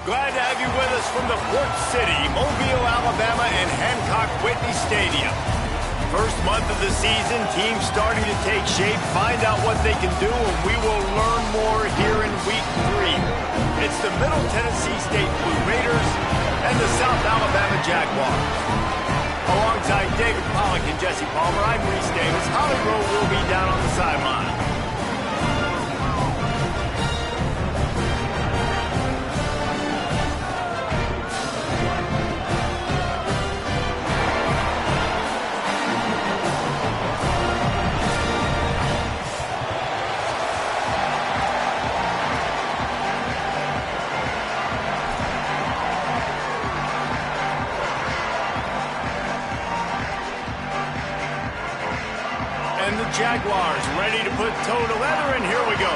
Glad to have you with us from the Port City, Mobile, Alabama, and Hancock-Whitney Stadium. First month of the season, teams starting to take shape, find out what they can do, and we will learn more here in Week 3. It's the Middle Tennessee State Blue Raiders and the South Alabama Jaguars. Alongside David Pollack and Jesse Palmer, I'm Reese Davis. Holly Rowe will be down on the sideline. Jaguars ready to put toe to leather, and here we go.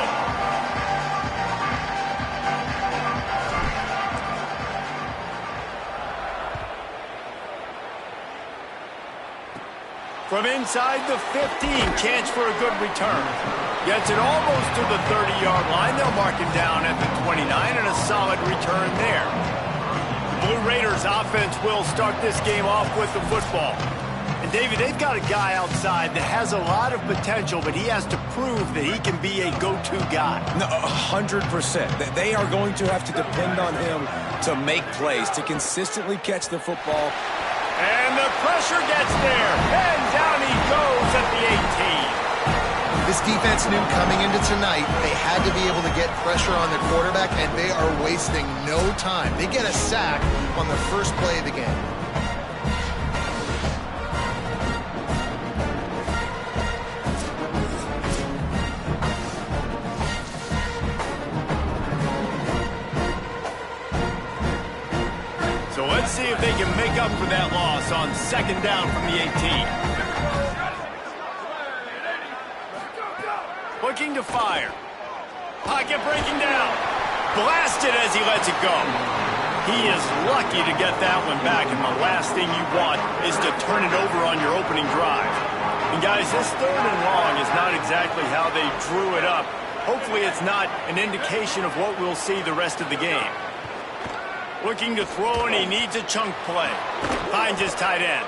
From inside the 15, chance for a good return. Gets it almost to the 30-yard line. They'll mark him down at the 29, and a solid return there. The Blue Raiders offense will start this game off with the football. And David, they've got a guy outside that has a lot of potential, but he has to prove that he can be a go-to guy. No, 100%. They are going to have to depend on him to make plays, to consistently catch the football. And the pressure gets there, and down he goes at the 18. This defense knew coming into tonight they had to be able to get pressure on the quarterback, and they are wasting no time. They get a sack on the first play of the game. Let's see if they can make up for that loss on second down from the 18. Looking to fire. Pocket breaking down. Blasted as he lets it go. He is lucky to get that one back, and the last thing you want is to turn it over on your opening drive. And guys, this third and long is not exactly how they drew it up. Hopefully it's not an indication of what we'll see the rest of the game. Looking to throw, and he needs a chunk play. Finds his tight end.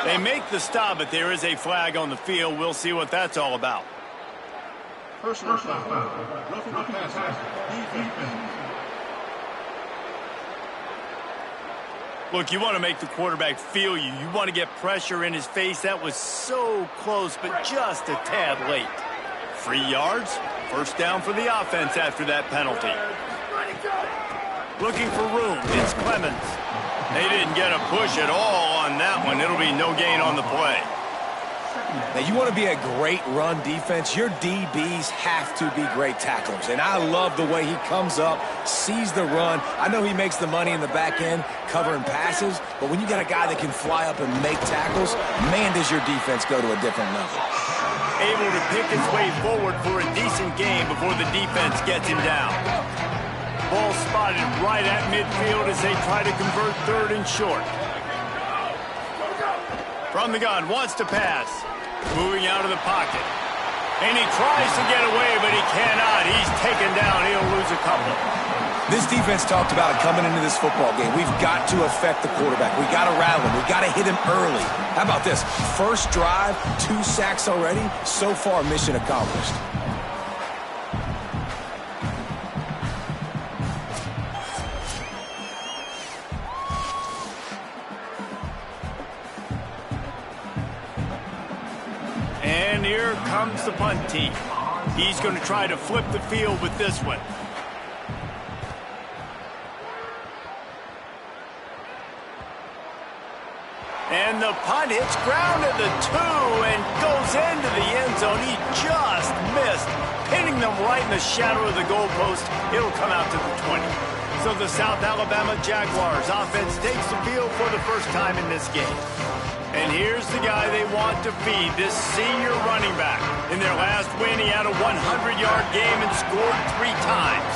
They make the stop, but there is a flag on the field. We'll see what that's all about. Personal foul. Roughing the passer. Defense. Look, you want to make the quarterback feel you. You want to get pressure in his face. That was so close, but just a tad late. 3 yards. First down for the offense after that penalty. Looking for room. It's Clemens. They didn't get a push at all on that one. It'll be no gain on the play. Now, you want to be a great run defense, your DBs have to be great tacklers. And I love the way he comes up, sees the run. I know he makes the money in the back end covering passes, but when you got a guy that can fly up and make tackles, man, does your defense go to a different level. Able to pick his way forward for a decent game before the defense gets him down. Ball spotted right at midfield as they try to convert third and short. From the gun, wants to pass. Moving out of the pocket. And he tries to get away, but he cannot. He's taken down. He'll lose a couple. This defense talked about it coming into this football game. We've got to affect the quarterback. We've got to rattle him. We've got to hit him early. How about this? First drive, 2 sacks already. So far, mission accomplished. And here comes the punt team. He's going to try to flip the field with this one. And the punt hits ground at the 2 and goes into the end zone. He just missed, pinning them right in the shadow of the goalpost. It'll come out to the 20. So the South Alabama Jaguars offense takes the field for the first time in this game. And here's the guy they want to feed, this senior running back. In their last win, he had a 100-yard game and scored 3 times.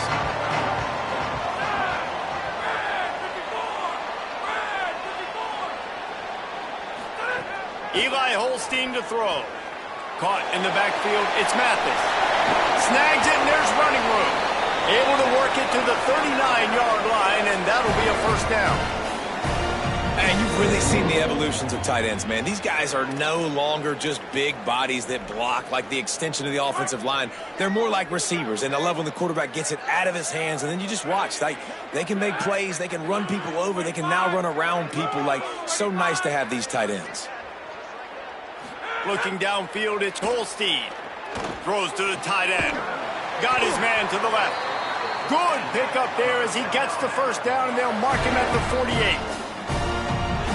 Eli Holstein to throw. Caught in the backfield, it's Mathis. Snags it, and there's running room. Able to work it to the 39-yard line, and that'll be a first down. And you've really seen the evolutions of tight ends, man. These guys are no longer just big bodies that block like the extension of the offensive line. They're more like receivers, and I love when the quarterback gets it out of his hands, and then you just watch. They can make plays. They can run people over. They can now run around people. So nice to have these tight ends. Looking downfield, it's Holstein. Throws to the tight end. Got his man to the left. Good pickup there as he gets the first down, and they'll mark him at the 48.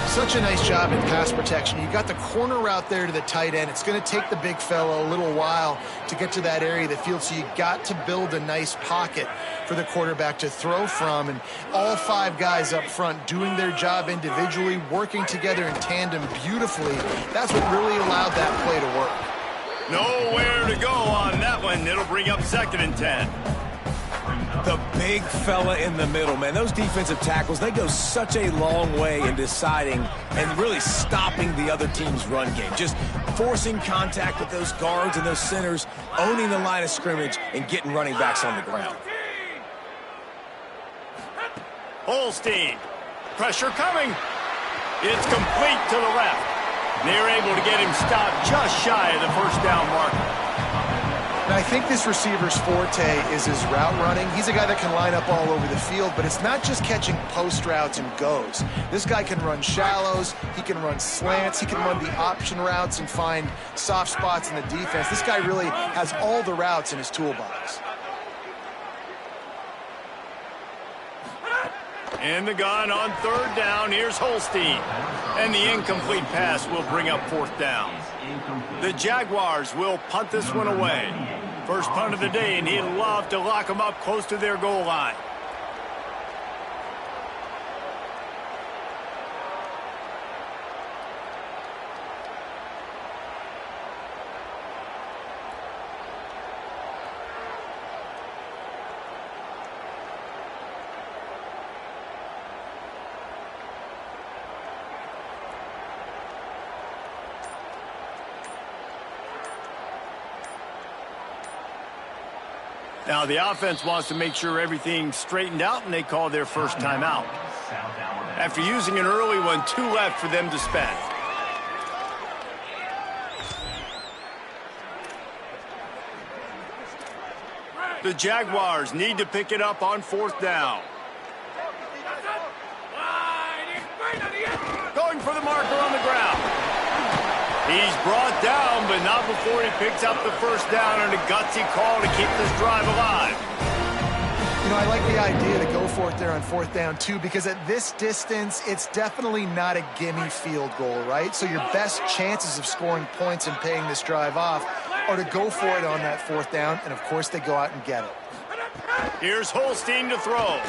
Such a nice job in pass protection. You got the corner route there to the tight end. It's going to take the big fella a little while to get to that area of the field, so you got to build a nice pocket for the quarterback to throw from, and all 5 guys up front doing their job individually, working together in tandem beautifully. That's what really allowed that play to work. Nowhere to go on that one. It'll bring up 2nd and 10. The big fella in the middle, man. Those defensive tackles, they go such a long way in deciding and really stopping the other team's run game. Just forcing contact with those guards and those centers, owning the line of scrimmage, and getting running backs on the ground. Holstein. Pressure coming. It's complete to the left. They're able to get him stopped just shy of the first down marker. Now, I think this receiver's forte is his route running. He's a guy that can line up all over the field, but it's not just catching post routes and goes. This guy can run shallows, he can run slants, he can run the option routes and find soft spots in the defense. This guy really has all the routes in his toolbox. In the gun on 3rd down, here's Holstein. And the incomplete pass will bring up 4th down. The Jaguars will punt this one away. First punt of the day, and he'd love to lock them up close to their goal line. Now, the offense wants to make sure everything's straightened out, and they call their first timeout. After using an early one, 2 left for them to spend. The Jaguars need to pick it up on 4th down. Going for the marker on the ground. He's brought down, but not before he picks up the first down, and a gutsy call to keep this drive alive. You know, I like the idea to go for it there on 4th down, too, because at this distance, it's definitely not a gimme field goal, right? So your best chances of scoring points and paying this drive off are to go for it on that 4th down, and, of course, they go out and get it. Here's Holstein to throw.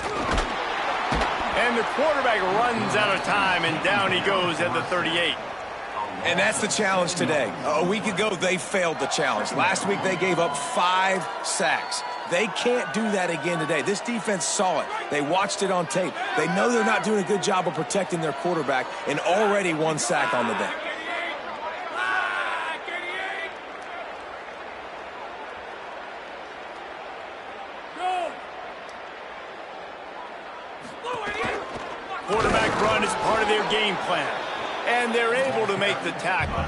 And the quarterback runs out of time, and down he goes at the 38. And that's the challenge today. A week ago, they failed the challenge. Last week, they gave up 5 sacks. They can't do that again today. This defense saw it. They watched it on tape. They know they're not doing a good job of protecting their quarterback, and already 1 sack on the day. Quarterback run is part of their game plan, and they're able to make the tackle.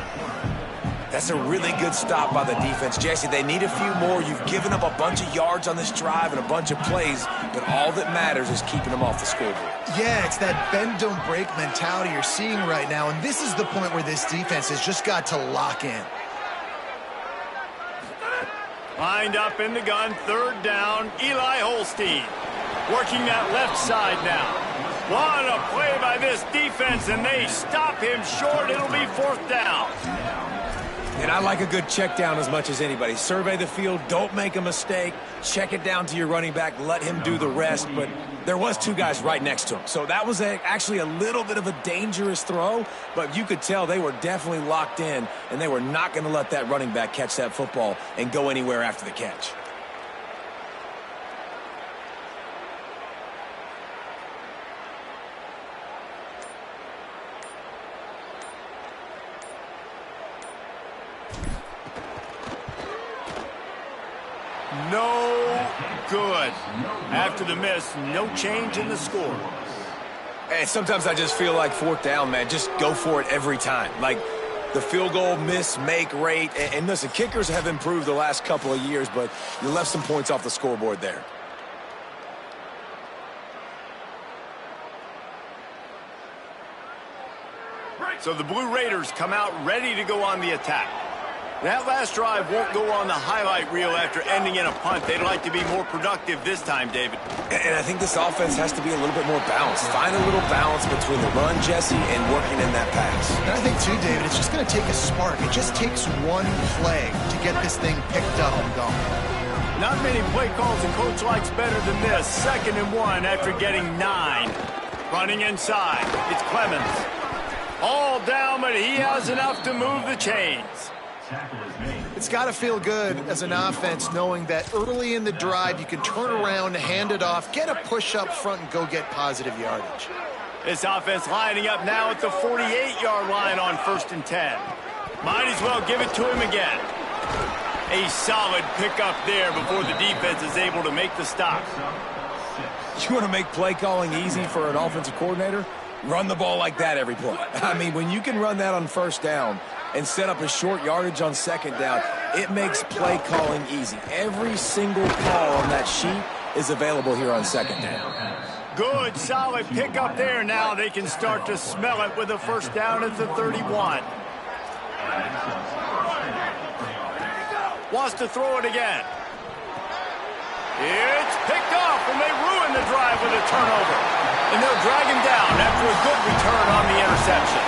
That's a really good stop by the defense. Jesse, they need a few more. You've given up a bunch of yards on this drive and a bunch of plays, but all that matters is keeping them off the scoreboard. Yeah, it's that bend, don't break mentality you're seeing right now, and this is the point where this defense has just got to lock in. Lined up in the gun, 3rd down, Eli Holstein. Working that left side now. What a play by this defense, and they stop him short. It'll be 4th down. And I like a good check down as much as anybody. Survey the field, don't make a mistake, check it down to your running back, let him do the rest. But there was 2 guys right next to him. So that was actually a little bit of a dangerous throw, but you could tell they were definitely locked in, and they were not going to let that running back catch that football and go anywhere after the catch. No good. After the miss, no change in the score. Hey, sometimes I just feel like fourth down, man. Just go for it every time. Like the field goal miss-make rate. And listen, kickers have improved the last couple of years, but you left some points off the scoreboard there. So the Blue Raiders come out ready to go on the attack. That last drive won't go on the highlight reel after ending in a punt. They'd like to be more productive this time, David. And I think this offense has to be a little bit more balanced. Find a little balance between the run, Jesse, and working in that pass. And I think, too, David, it's just going to take a spark. It just takes one play to get this thing picked up and going. Not many play calls a coach likes better than this. 2nd and 1 after getting 9. Running inside. It's Clemens. All down, but he has enough to move the chains. It's got to feel good as an offense knowing that early in the drive you can turn around, hand it off, get a push up front, and go get positive yardage. This offense lining up now at the 48-yard line on 1st and 10. Might as well give it to him again. A solid pickup there before the defense is able to make the stop. You want to make play calling easy for an offensive coordinator? Run the ball like that every play. I mean, when you can run that on 1st down and set up a short yardage on 2nd down, it makes play calling easy. Every single call on that sheet is available here on 2nd down. Good, solid pickup there. Now they can start to smell it with a 1st down at the 31. Wants to throw it again. It's picked off, and they ruin the drive with a turnover. And they'll drag him down after a good return on the interception.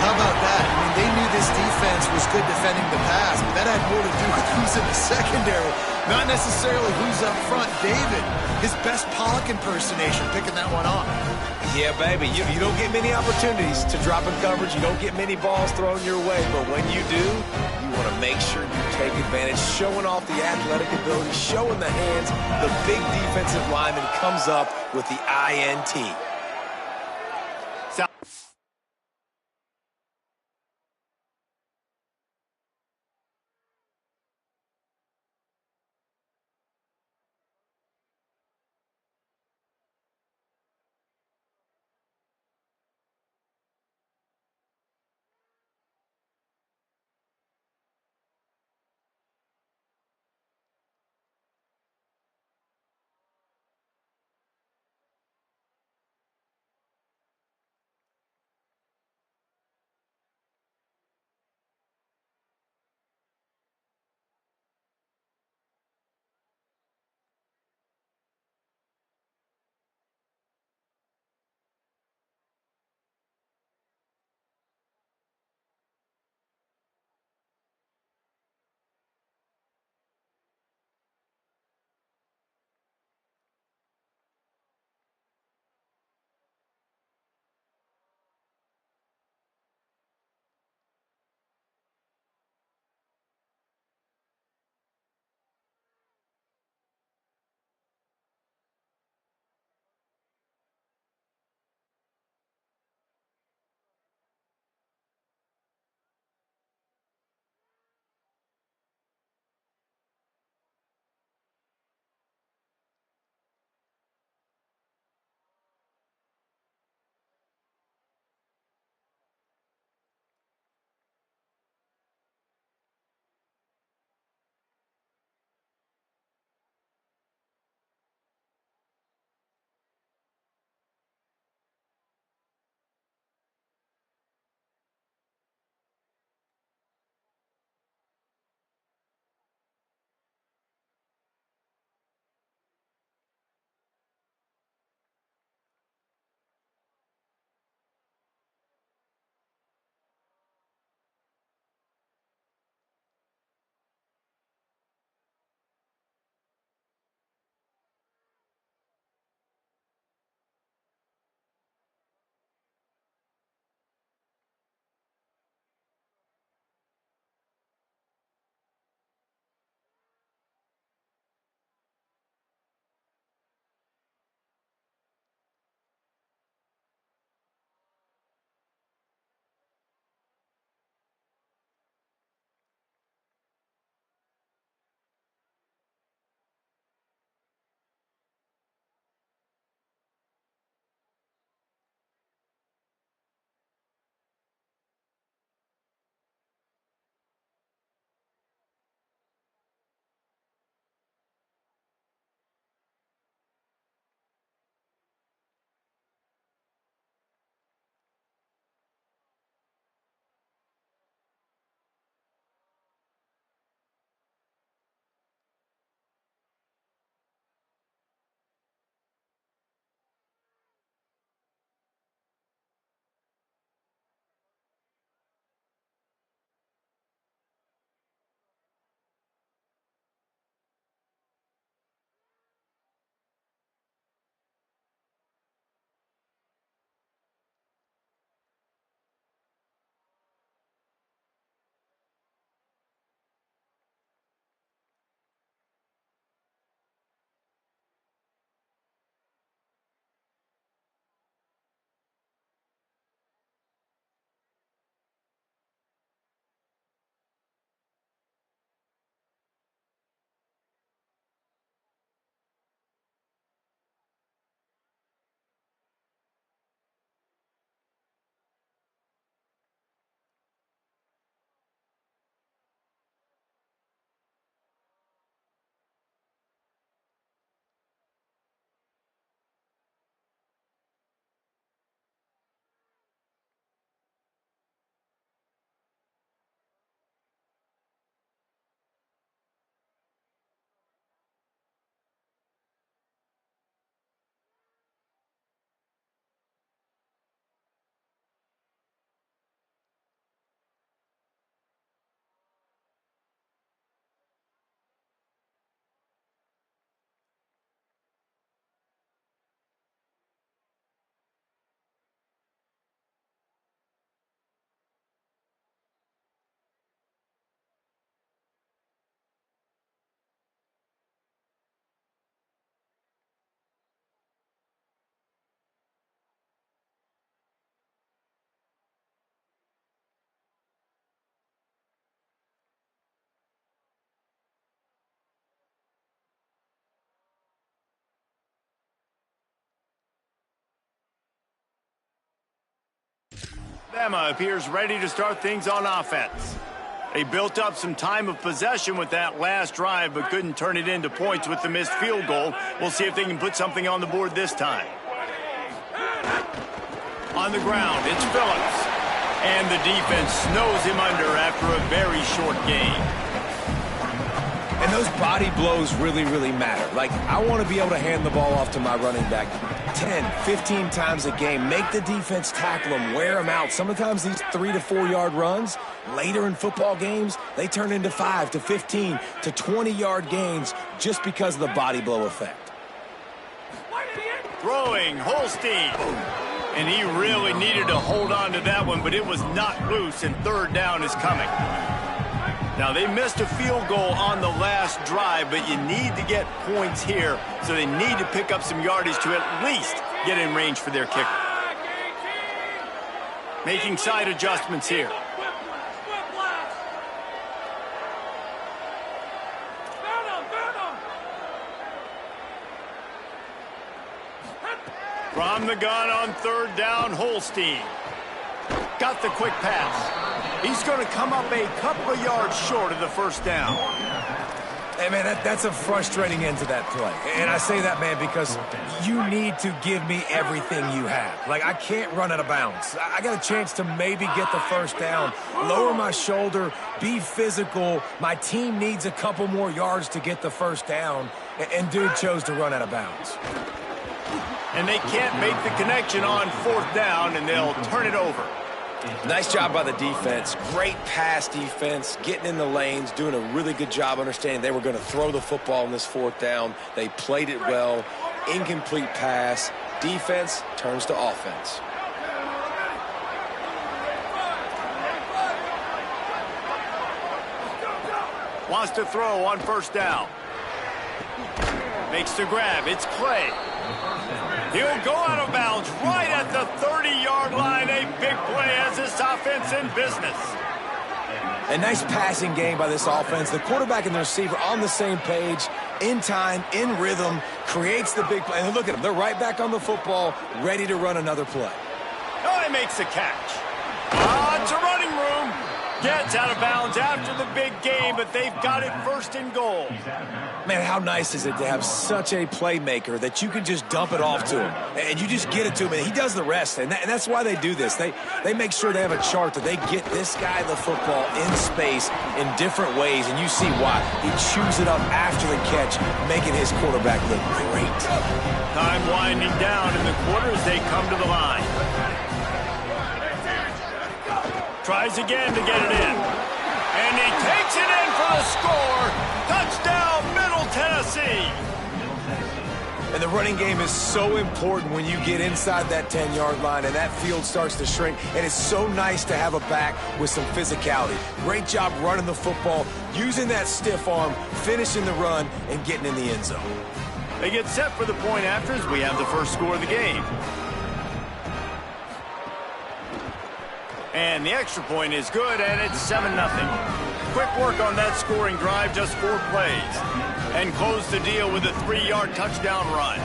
How about that? I mean, they knew this defense was good defending the pass, but that had more to do with who's in the secondary, not necessarily who's up front. David, his best Pollock impersonation, picking that one off. Yeah, baby, you don't get many opportunities to drop in coverage. You don't get many balls thrown your way, but when you do, you want to make sure you take advantage, showing off the athletic ability, showing the hands. The big defensive lineman comes up with the INT. Alabama appears ready to start things on offense. They built up some time of possession with that last drive, but couldn't turn it into points with the missed field goal. We'll see if they can put something on the board this time. On the ground, it's Phillips. And the defense snows him under after a very short game. And those body blows really, really matter. Like, I want to be able to hand the ball off to my running back 10, 15 times a game. Make the defense tackle them, wear them out. Sometimes these 3 to 4 yard runs, later in football games, they turn into 5 to 15 to 20 yard gains just because of the body blow effect. Throwing, Holstein. And he really needed to hold on to that one, but it was not loose, and third down is coming. Now, they missed a field goal on the last drive, but you need to get points here, so they need to pick up some yardage to at least get in range for their kicker. Making side adjustments here. From the gun on third down, Holstein. Got the quick pass. He's going to come up a couple of yards short of the first down. Hey, man, that's a frustrating end to that play. And I say that, man, because you need to give me everything you have. Like, I can't run out of bounds. I got a chance to maybe get the first down, lower my shoulder, be physical. My team needs a couple more yards to get the first down, and dude chose to run out of bounds. And they can't make the connection on fourth down, and they'll turn it over. Nice job by the defense. Great pass defense, getting in the lanes, doing a really good job understanding they were going to throw the football on this fourth down. They played it well. Incomplete pass. Defense turns to offense. Wants to throw on first down. Makes the grab. It's Clay. He'll go out of bounds right at the 30-yard line. A big play as this offense in business. A nice passing game by this offense. The quarterback and the receiver on the same page, in time, in rhythm, creates the big play. And look at them. They're right back on the football, ready to run another play. Oh, he makes the catch. It's a running room. Gets out of bounds after the big game, but they've got it first and goal. Man, how nice is it to have such a playmaker that you can just dump it off to him, and you just get it to him, and he does the rest, and that's why they do this. They make sure they have a chart that they get this guy the football in space in different ways, and you see why. He chews it up after the catch, making his quarterback look great. Time winding down in the quarter as they come to the line. Tries again to get it in. And he takes it in for the score. Touchdown, Middle Tennessee. And the running game is so important when you get inside that 10-yard line and that field starts to shrink. And it's so nice to have a back with some physicality. Great job running the football, using that stiff arm, finishing the run, and getting in the end zone. They get set for the point after as we have the first score of the game. And the extra point is good, and it's 7-0. Quick work on that scoring drive, just 4 plays. And close the deal with a 3-yard touchdown run.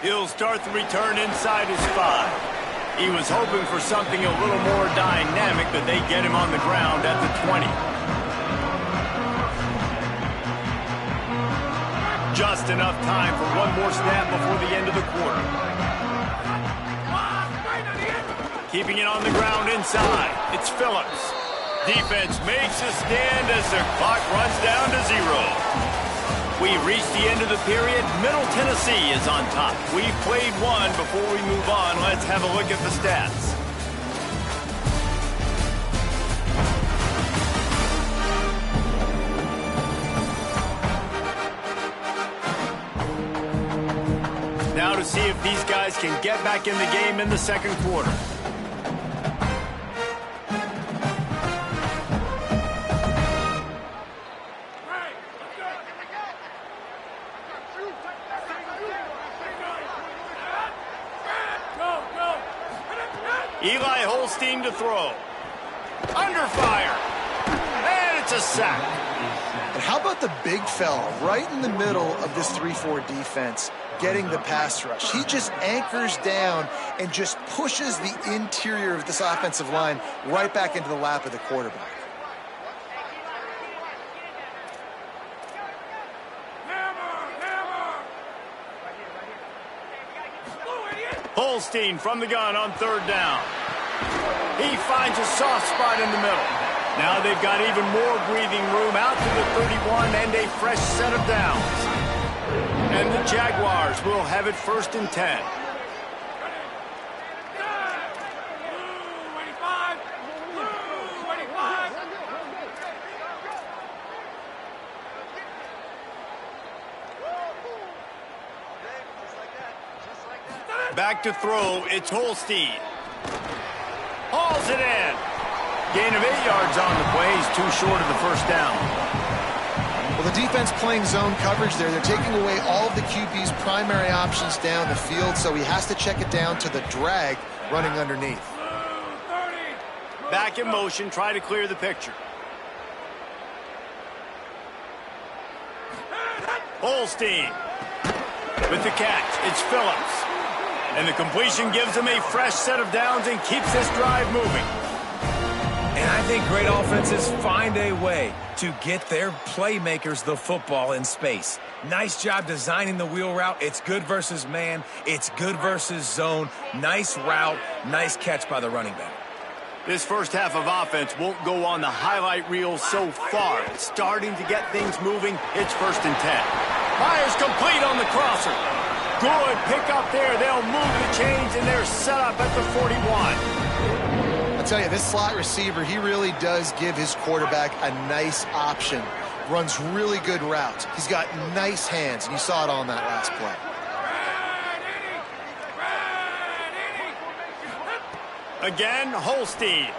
He'll start the return inside his 5. He was hoping for something a little more dynamic, but they get him on the ground at the 20. Just enough time for one more snap before the end of the quarter. Keeping it on the ground inside. It's Phillips. Defense makes a stand as the clock runs down to 0. We reach the end of the period. Middle Tennessee is on top. We've played one. Before we move on, let's have a look at the stats. Now to see if these guys can get back in the game in the second quarter. Eli Holstein to throw. Under fire. And That's a sack. And how about the big fella right in the middle of this 3-4 defense getting the pass rush? He just anchors down and just pushes the interior of this offensive line right back into the lap of the quarterback. Holstein from the gun on 3rd down. He finds a soft spot in the middle. Now they've got even more breathing room out to the 31 and a fresh set of downs. And the Jaguars will have it 1st and 10. Back to throw, it's Holstein. Hauls it in. Gain of 8 yards on the play. He's too short of the 1st down. Well, the defense playing zone coverage there. They're taking away all of the QB's primary options down the field, so he has to check it down to the drag running underneath. Back in motion, try to clear the picture. Holstein with the catch. It's Phillips. And the completion gives him a fresh set of downs and keeps this drive moving. And I think great offenses find a way to get their playmakers the football in space. Nice job designing the wheel route. It's good versus man. It's good versus zone. Nice route. Nice catch by the running back. This first half of offense won't go on the highlight reel so far. It's starting to get things moving. It's 1st and 10. Myers complete on the crosser. Good pick up there. They'll move the chains, and they're set up at the 41. I'll tell you, this slot receiver, he really does give his quarterback a nice option. Runs really good routes. He's got nice hands, and you saw it on that last play. Again, Holstein.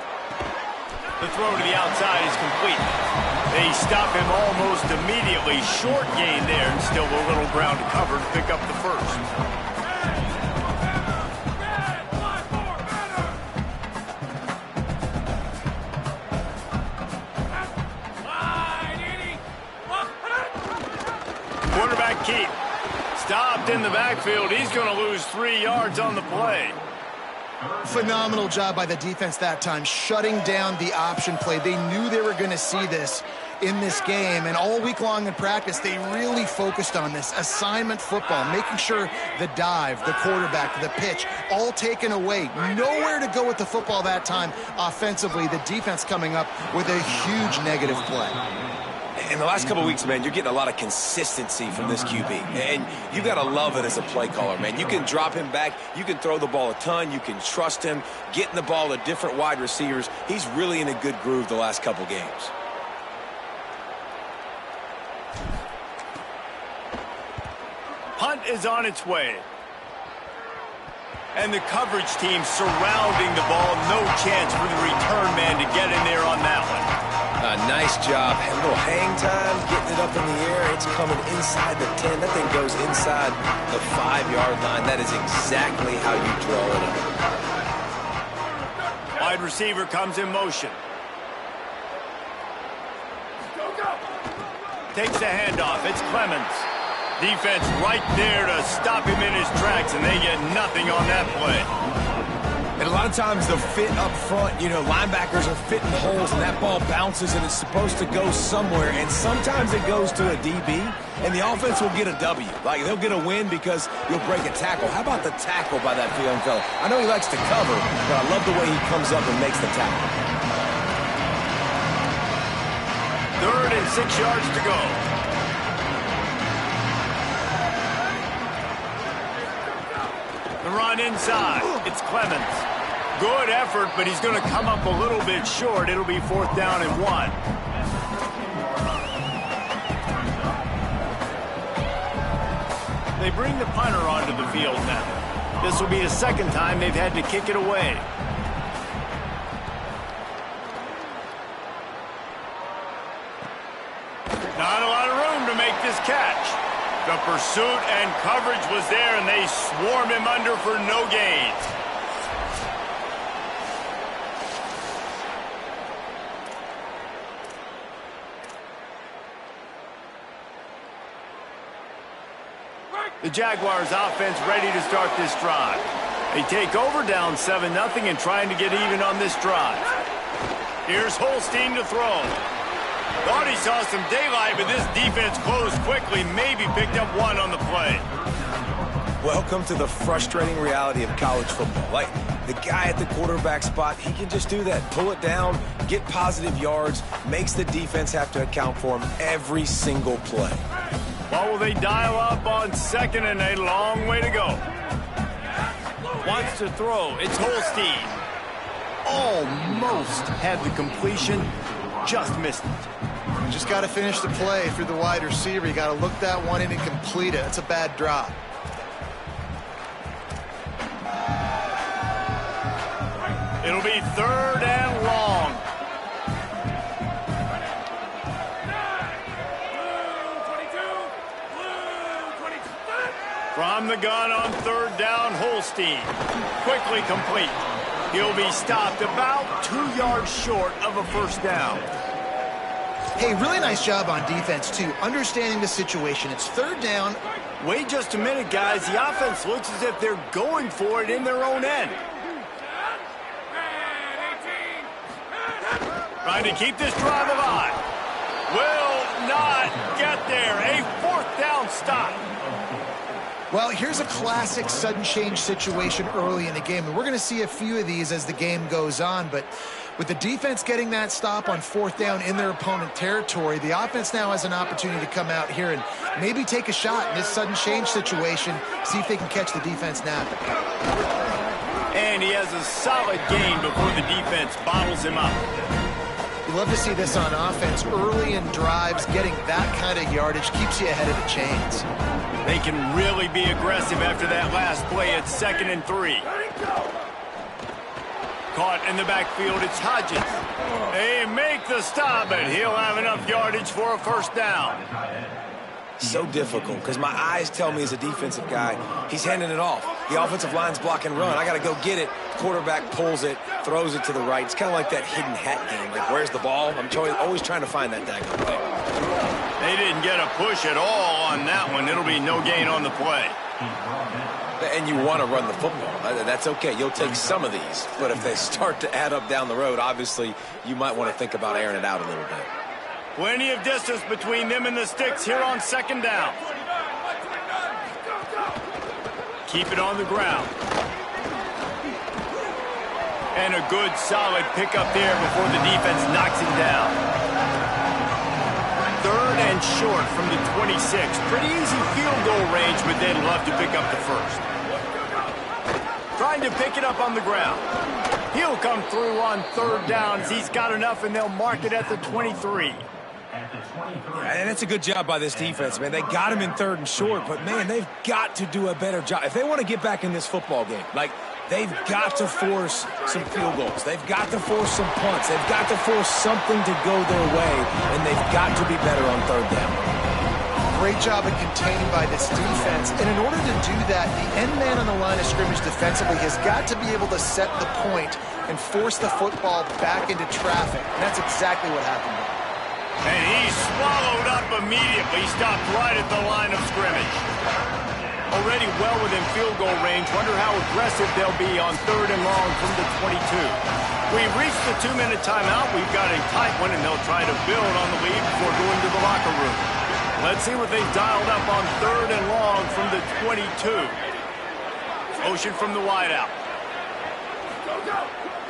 The throw to the outside is complete. They stop him almost immediately. Short gain there, and still a little ground to cover to pick up the 1st. Quarterback keep. Stopped in the backfield. He's going to lose 3 yards on the play. Phenomenal job by the defense that time, shutting down the option play. They knew they were going to see this in this game, and all week long in practice, they really focused on this assignment football, making sure the dive, the quarterback, the pitch, all taken away. Nowhere to go with the football that time offensively. The defense coming up with a huge negative play. In the last couple of weeks, man, you're getting a lot of consistency from this QB. And you got to love it as a play caller, man. You can drop him back. You can throw the ball a ton. You can trust him, getting the ball to different wide receivers. He's really in a good groove the last couple games. Punt is on its way. And the coverage team surrounding the ball. No chance for the return man to get in there on that one. Nice job. A little hang time, getting it up in the air. It's coming inside the 10. That thing goes inside the 5-yard line. That is exactly how you draw it up. Wide receiver comes in motion. Takes the handoff. It's Clemens. Defense right there to stop him in his tracks, and they get nothing on that play. And a lot of times the fit up front, you know, linebackers are fitting holes, and that ball bounces, and it's supposed to go somewhere. And sometimes it goes to a DB, and the offense will get a W. Like, they'll get a win because you'll break a tackle. How about the tackle by that young fella? I know he likes to cover, but I love the way he comes up and makes the tackle. 3rd and 6 yards to go. The run inside. It's Clemens. Good effort, but he's going to come up a little bit short. It'll be 4th down and 1. They bring the punter onto the field now. This will be the 2nd time they've had to kick it away. Not a lot of room to make this catch. The pursuit and coverage was there, and they swarmed him under for no gains. The Jaguars offense ready to start this drive. They take over down 7-0 and trying to get even on this drive. Here's Holstein to throw. Thought he saw some daylight, but this defense closed quickly, maybe picked up one on the play. Welcome to the frustrating reality of college football. Like, the guy at the quarterback spot, he can just do that. Pull it down, get positive yards, makes the defense have to account for him every single play. Well, will they dial up on 2nd and a long way to go? Wants to throw. It's Holstein. Almost had the completion, just missed it. You just got to finish the play through the wide receiver. You got to look that one in and complete it. That's a bad drop. It'll be 3rd and long. From the gun on 3rd down, Holstein. Quickly complete. He'll be stopped about 2 yards short of a 1st down. Hey, really nice job on defense, too. Understanding the situation. It's 3rd down. Wait just a minute, guys. The offense looks as if they're going for it in their own end. Trying to keep this drive alive. Will not get there. A 4th down stop. Well, here's a classic sudden change situation early in the game. And we're going to see a few of these as the game goes on. But with the defense getting that stop on 4th down in their opponent territory, the offense now has an opportunity to come out here and maybe take a shot in this sudden change situation, see if they can catch the defense napping. And he has a solid gain before the defense bottles him up. You love to see this on offense. Early in drives, getting that kind of yardage keeps you ahead of the chains. They can really be aggressive after that last play at 2nd and 3. Caught in the backfield, it's Hodges. They make the stop, but he'll have enough yardage for a 1st down. So difficult, because my eyes tell me as a defensive guy, he's handing it off. The offensive line's block and run. I got to go get it. The quarterback pulls it, throws it to the right. It's kind of like that hidden hat game. Like, where's the ball? I'm always trying to find that daggone thing. They didn't get a push at all on that one. It'll be no gain on the play. And you want to run the football. That's okay. You'll take some of these. But if they start to add up down the road, obviously, you might want to think about airing it out a little bit. Plenty of distance between them and the sticks here on 2nd down. Keep it on the ground. And a good, solid pickup there before the defense knocks him down. 3rd and short from the 26. Pretty easy field goal range, but they'd love to pick up the 1st. Trying to pick it up on the ground. He'll come through on 3rd downs. He's got enough, and they'll mark it at the 23. And it's a good job by this defense, man. They got him in 3rd and short, but, man, they've got to do a better job. If they want to get back in this football game, like, they've got to force some field goals. They've got to force some punts. They've got to force something to go their way, and they've got to be better on 3rd down. Great job of containing by this defense. And in order to do that, the end man on the line of scrimmage defensively has got to be able to set the point and force the football back into traffic. And that's exactly what happened. And he's swallowed up immediately. Stopped right at the line of scrimmage. Already well within field goal range. Wonder how aggressive they'll be on 3rd and long from the 22. We've reached the 2-minute timeout. We've got a tight one, and they'll try to build on the lead before going to the locker room. Let's see what they've dialed up on 3rd and long from the 22. Motion from the wideout.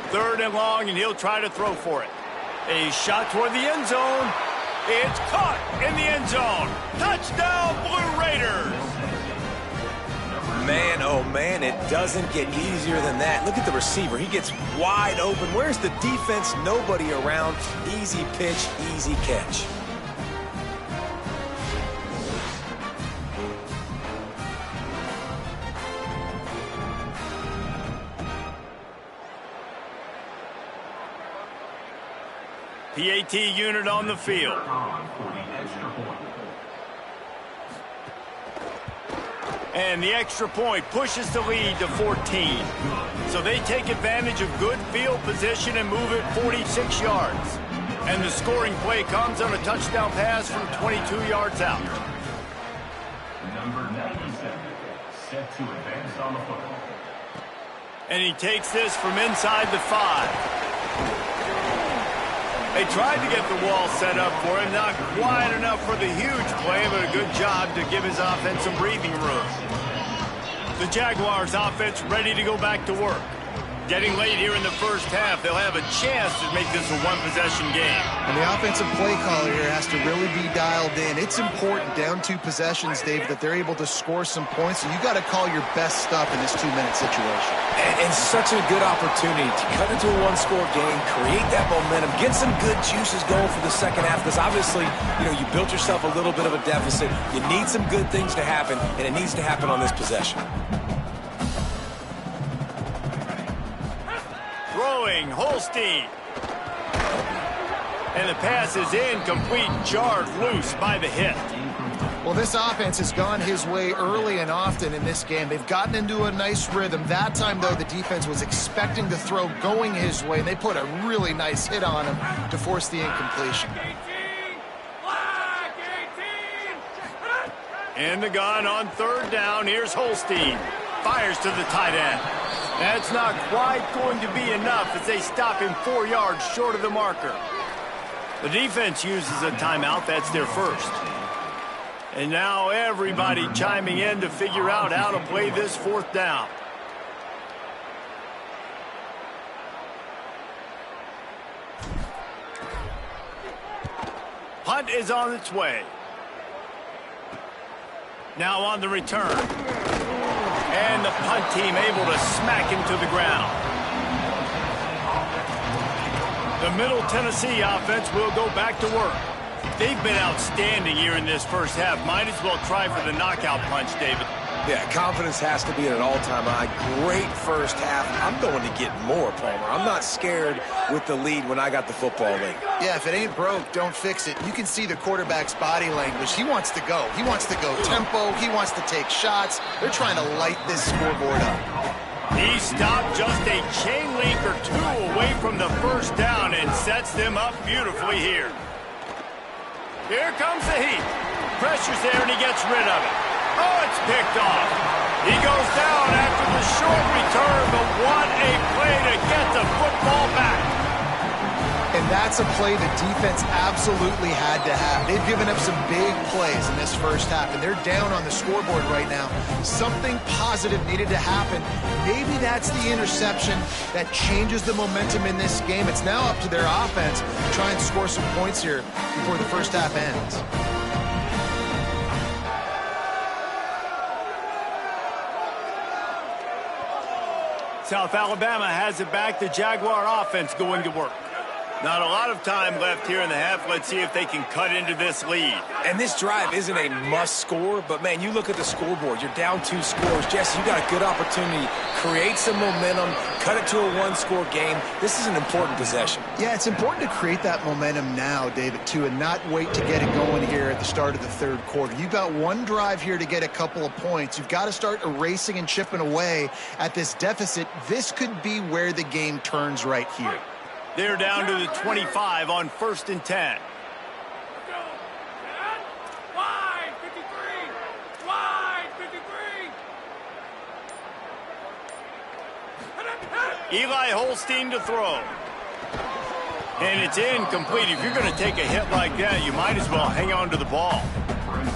3rd and long, and he'll try to throw for it. A shot toward the end zone. It's caught in the end zone. Touchdown, Blue Raiders. Man, oh man, it doesn't get easier than that. Look at the receiver. He gets wide open. Where's the defense? Nobody around. Easy pitch, easy catch. PAT unit on the field. And the extra point pushes the lead to 14. So they take advantage of good field position and move it 46 yards. And the scoring play comes on a touchdown pass from 22 yards out. Number 97. Set to advance on the football. And he takes this from inside the 5. They tried to get the wall set up for him, not quite enough for the huge play, but a good job to give his offense some breathing room. The Jaguars offense ready to go back to work. Getting late here in the first half, they'll have a chance to make this a one-possession game. And the offensive play caller here has to really be dialed in. It's important down 2 possessions, David, that they're able to score some points. So you got to call your best stuff in this 2-minute situation. And such a good opportunity to cut into a one-score game, create that momentum, get some good juices going for the second half. Because obviously, you built yourself a little bit of a deficit. You need some good things to happen, and it needs to happen on this possession. Throwing, Holstein. And the pass is incomplete, jarred loose by the hit. Well, this offense has gone his way early and often in this game. They've gotten into a nice rhythm. That time, though, the defense was expecting the throw going his way, and they put a really nice hit on him to force the incompletion. And the gun on 3rd down. Here's Holstein. Fires to the tight end. That's not quite going to be enough as they stop him 4 yards short of the marker. The defense uses a timeout. That's their first. And now everybody chiming in to figure out how to play this 4th down. Punt is on its way. Now on the return. And the punt team able to smack him to the ground. The Middle Tennessee offense will go back to work. They've been outstanding here in this first half. Might as well try for the knockout punch, David. Yeah, confidence has to be at an all-time high. Great first half. I'm going to get more, Palmer. I'm not scared with the lead when I got the football late. Yeah, if it ain't broke, don't fix it. You can see the quarterback's body language. He wants to go. He wants to go tempo. He wants to take shots. They're trying to light this scoreboard up. He stopped just a chain link or 2 away from the first down and sets them up beautifully here. Here comes the heat. Pressure's there and he gets rid of it. Oh, it's picked off. He goes down after the short return, but what a play to get the football back. And that's a play the defense absolutely had to have. They've given up some big plays in this first half, and they're down on the scoreboard right now. Something positive needed to happen. Maybe that's the interception that changes the momentum in this game. It's now up to their offense to try and score some points here before the first half ends. South Alabama has it back. The Jaguar offense going to work. Not a lot of time left here in the half. Let's see if they can cut into this lead. And this drive isn't a must score, but, man, you look at the scoreboard. You're down 2 scores. Jesse, you got a good opportunity. Create some momentum. Cut it to a 1-score game. This is an important possession. Yeah, it's important to create that momentum now, David, too, and not wait to get it going here at the start of the 3rd quarter. You've got 1 drive here to get a couple of points. You've got to start erasing and chipping away at this deficit. This could be where the game turns right here. They're down to the 25 on 1st and 10. Eli Holstein to throw. And it's incomplete. If you're going to take a hit like that, you might as well hang on to the ball.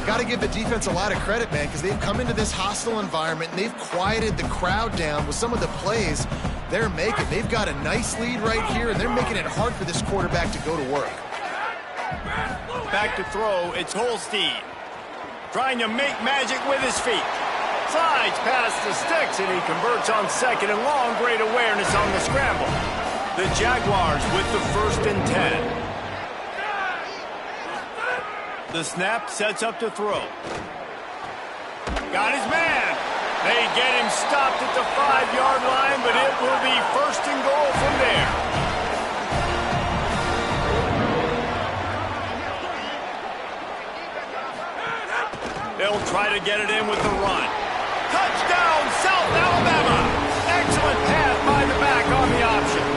Got to give the defense a lot of credit, man, because they've come into this hostile environment and they've quieted the crowd down with some of the plays they're making. They've got a nice lead right here, and they're making it hard for this quarterback to go to work. Back to throw, it's Holstein. Trying to make magic with his feet. Slides past the sticks, and he converts on 2nd and long. Great awareness on the scramble. The Jaguars with the 1st and 10. The snap sets up to throw. Got his man. They get him stopped at the 5-yard line, but it will be 1st and goal from there. They'll try to get it in with the run. Touchdown, South Alabama. Excellent pass by the back on the option.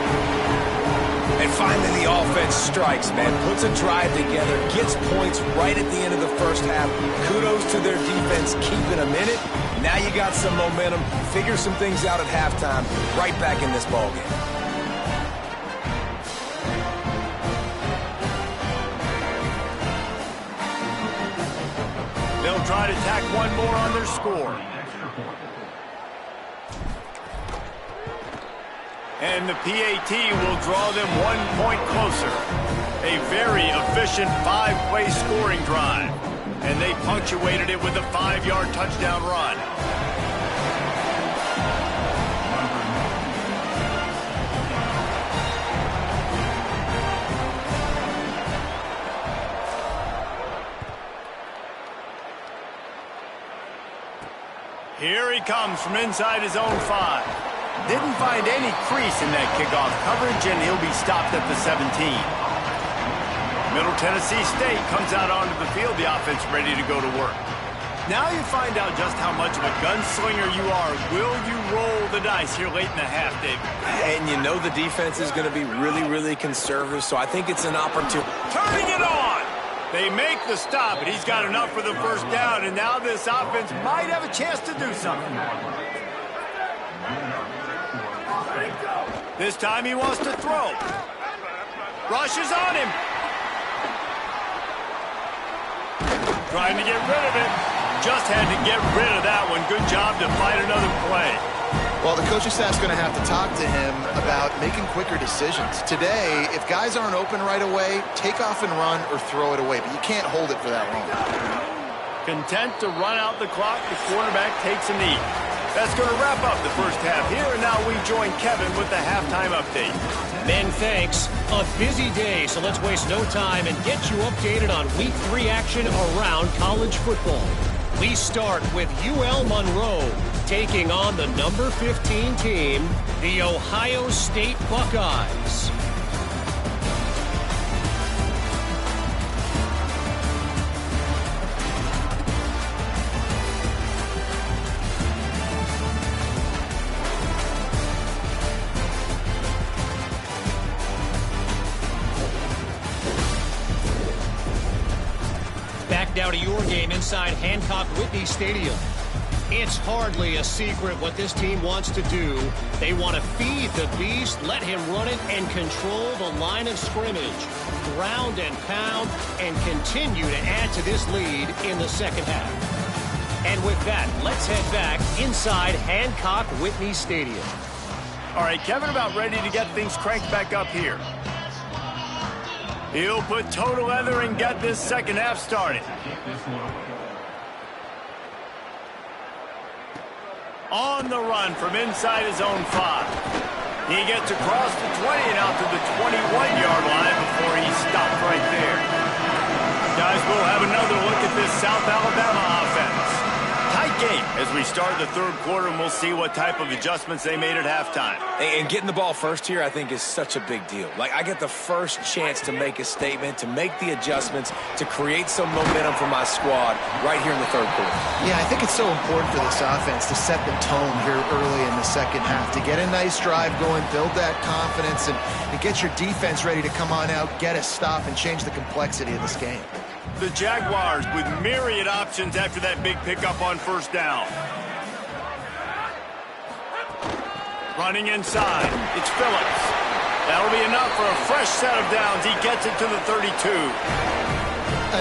And finally, the offense strikes, man. Puts a drive together, gets points right at the end of the first half. Kudos to their defense keeping them in it. Now you got some momentum, figure some things out at halftime, right back in this ballgame. They'll try to tack one more on their score. And the PAT will draw them 1 point closer. A very efficient 5-play scoring drive. And they punctuated it with a 5-yard touchdown run. Here he comes from inside his own 5. Didn't find any crease in that kickoff coverage, and he'll be stopped at the 17. Middle Tennessee State comes out onto the field, the offense ready to go to work. Now you find out just how much of a gunslinger you are. Will you roll the dice here late in the half, David? And you know the defense is going to be really, really conservative, so I think it's an opportunity. Turning it on! They make the stop, and he's got enough for the first down, and now this offense might have a chance to do something. This time he wants to throw. Rushes on him. Trying to get rid of it. Just had to get rid of that one. Good job to fight another play. Well, the coaching staff's going to have to talk to him about making quicker decisions. Today, if guys aren't open right away, take off and run or throw it away. But you can't hold it for that long. Content to run out the clock, the quarterback takes a knee. That's going to wrap up the first half here, and now we join Kevin with the halftime update. Men, thanks. A busy day, so let's waste no time and get you updated on Week 3 action around college football. We start with UL Monroe taking on the number 15 team, the Ohio State Buckeyes. Now to your game inside Hancock-Whitney Stadium. It's hardly a secret what this team wants to do. They want to feed the beast, let him run it, and control the line of scrimmage. Ground and pound, and continue to add to this lead in the second half. And with that, let's head back inside Hancock-Whitney Stadium. All right, Kevin about ready to get things cranked back up here. He'll put toe to leather and get this second half started. On the run from inside his own 5. He gets across the 20 and out to the 21-yard line before he's stopped right there. Guys, we'll have another look at this South Alabama offense. Tight game as we start the third quarter, and we'll see what type of adjustments they made at halftime. And getting the ball first here, I think, is such a big deal. Like, I get the first chance to make a statement, to make the adjustments, to create some momentum for my squad right here in the third quarter. Yeah, I think it's so important for this offense to set the tone here early in the second half, to get a nice drive going, build that confidence, and get your defense ready to come on out, get a stop, and change the complexity of this game. The Jaguars with myriad options after that big pickup on first down. Running inside, it's Phillips. That'll be enough for a fresh set of downs. He gets it to the 32.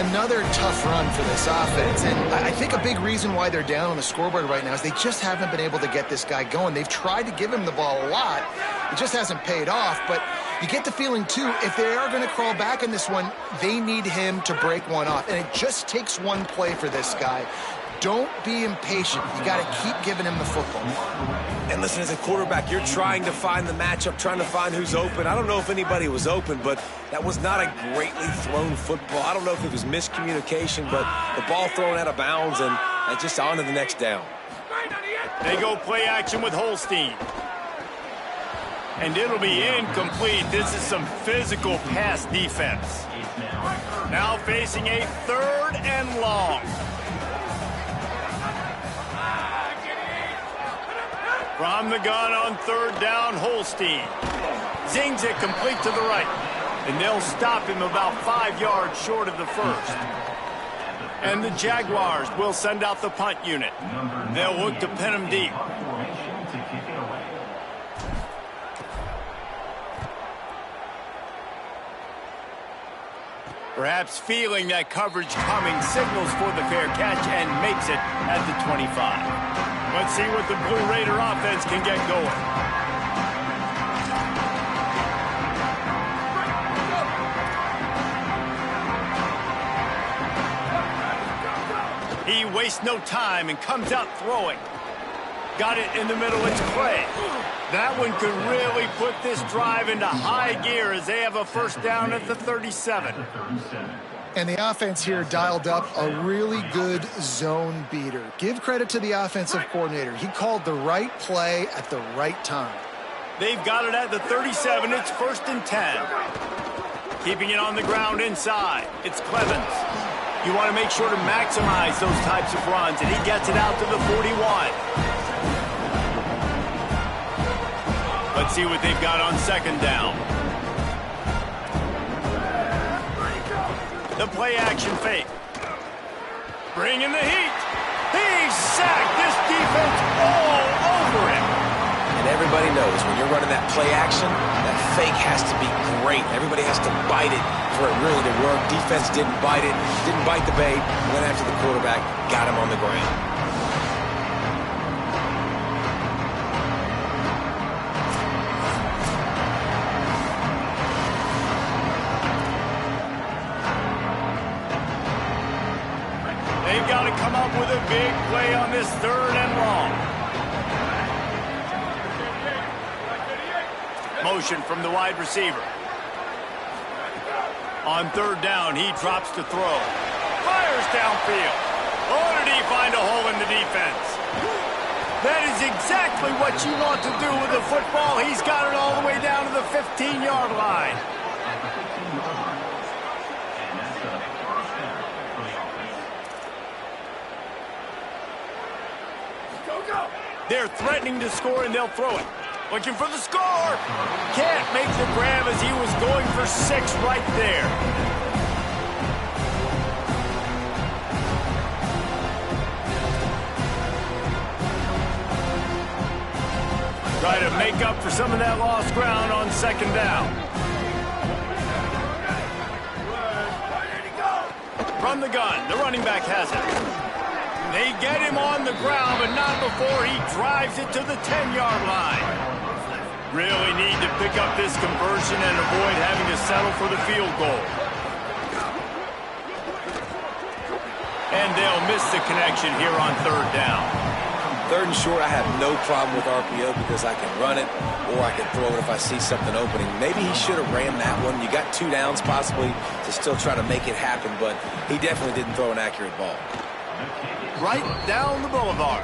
Another tough run for this offense, and I think a big reason why they're down on the scoreboard right now is they just haven't been able to get this guy going. They've tried to give him the ball a lot. It just hasn't paid off, but you get the feeling, too, if they are going to crawl back in this one, they need him to break one off, and it just takes one play for this guy. Don't be impatient. You got to keep giving him the football. And listen, as a quarterback, you're trying to find the matchup, trying to find who's open. I don't know if anybody was open, but that was not a greatly thrown football. I don't know if it was miscommunication, but the ball thrown out of bounds and just on to the next down. They go play action with Holstein. And it'll be incomplete. This is some physical pass defense. Now facing a 3rd and long. From the gun on 3rd down, Holstein. Zings it complete to the right. And they'll stop him about 5 yards short of the first. And the Jaguars will send out the punt unit. They'll look to pin him deep. Perhaps feeling that coverage coming, signals for the fair catch and makes it at the 25. Let's see what the Blue Raider offense can get going. He wastes no time and comes out throwing. Got it in the middle, it's Clay. That one could really put this drive into high gear as they have a first down at the 37. And the offense here dialed up a really good zone beater. Give credit to the offensive coordinator. He called the right play at the right time. They've got it at the 37. It's 1st and 10. Keeping it on the ground inside. It's Clevens. You want to make sure to maximize those types of runs, and he gets it out to the 41. Let's see what they've got on 2nd down. The play action fake. Bringing the heat. He's sacked. This defense all over him. And everybody knows when you're running that play action, that fake has to be great. Everybody has to bite it for it really to work. Defense didn't bite it, didn't bite the bait, went after the quarterback, got him on the ground. They've got to come up with a big play on this 3rd and long. Motion from the wide receiver. On 3rd down, he drops to throw. Fires downfield. Oh, did he find a hole in the defense? That is exactly what you want to do with the football. He's got it all the way down to the 15-yard line. They're threatening to score, and they'll throw it. Looking for the score. Can't make the grab as he was going for 6 right there. Try to make up for some of that lost ground on 2nd down. From the gun, the running back has it. They get him on the ground, but not before he drives it to the 10-yard line. Really need to pick up this conversion and avoid having to settle for the field goal. And they'll miss the connection here on 3rd down. 3rd and short, I have no problem with RPO because I can run it or I can throw it if I see something opening. Maybe he should have ran that one. You got 2 downs possibly to still try to make it happen, but he definitely didn't throw an accurate ball. Right down the boulevard.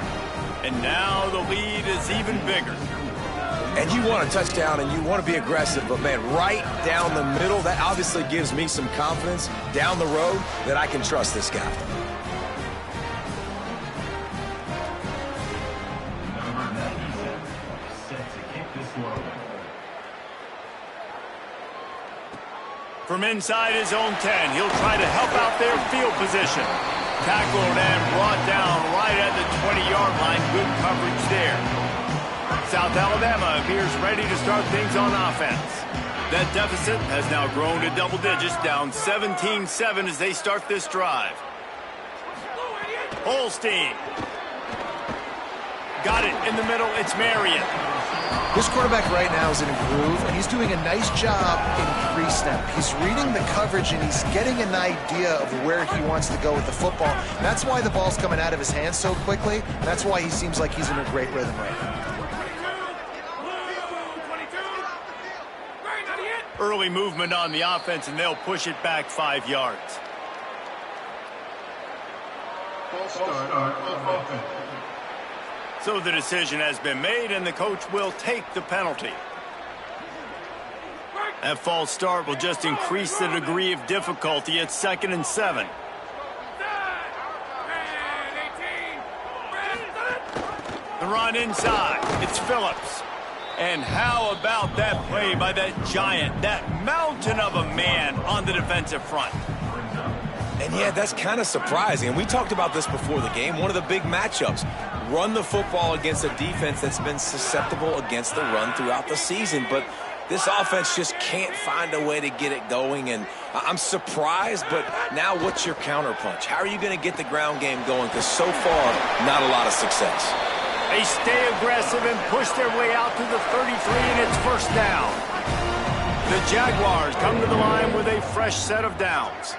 And now the lead is even bigger. And you want a touchdown and you want to be aggressive, but man, right down the middle, that obviously gives me some confidence down the road that I can trust this guy. From inside his own 10, he'll try to help out their field position. Tackled and brought down right at the 20-yard line. Good coverage there. South Alabama appears ready to start things on offense. That deficit has now grown to double digits, down 17-7 as they start this drive. Holstein. Got it in the middle. It's Marion. This quarterback right now is in a groove, and he's doing a nice job in pre-snap. He's reading the coverage, and he's getting an idea of where he wants to go with the football. That's why the ball's coming out of his hands so quickly. That's why he seems like he's in a great rhythm right now. Early movement on the offense, and they'll push it back 5 yards. So the decision has been made, and the coach will take the penalty. That false start will just increase the degree of difficulty at 2nd and 7. The run inside. It's Phillips. And how about that play by that giant, that mountain of a man on the defensive front? And yeah, that's kind of surprising. And we talked about this before the game. One of the big matchups. Run the football against a defense that's been susceptible against the run throughout the season. But this offense just can't find a way to get it going. And I'm surprised, but now what's your counterpunch? How are you going to get the ground game going? Because so far, not a lot of success. They stay aggressive and push their way out to the 33, and it's first down. The Jaguars come to the line with a fresh set of downs.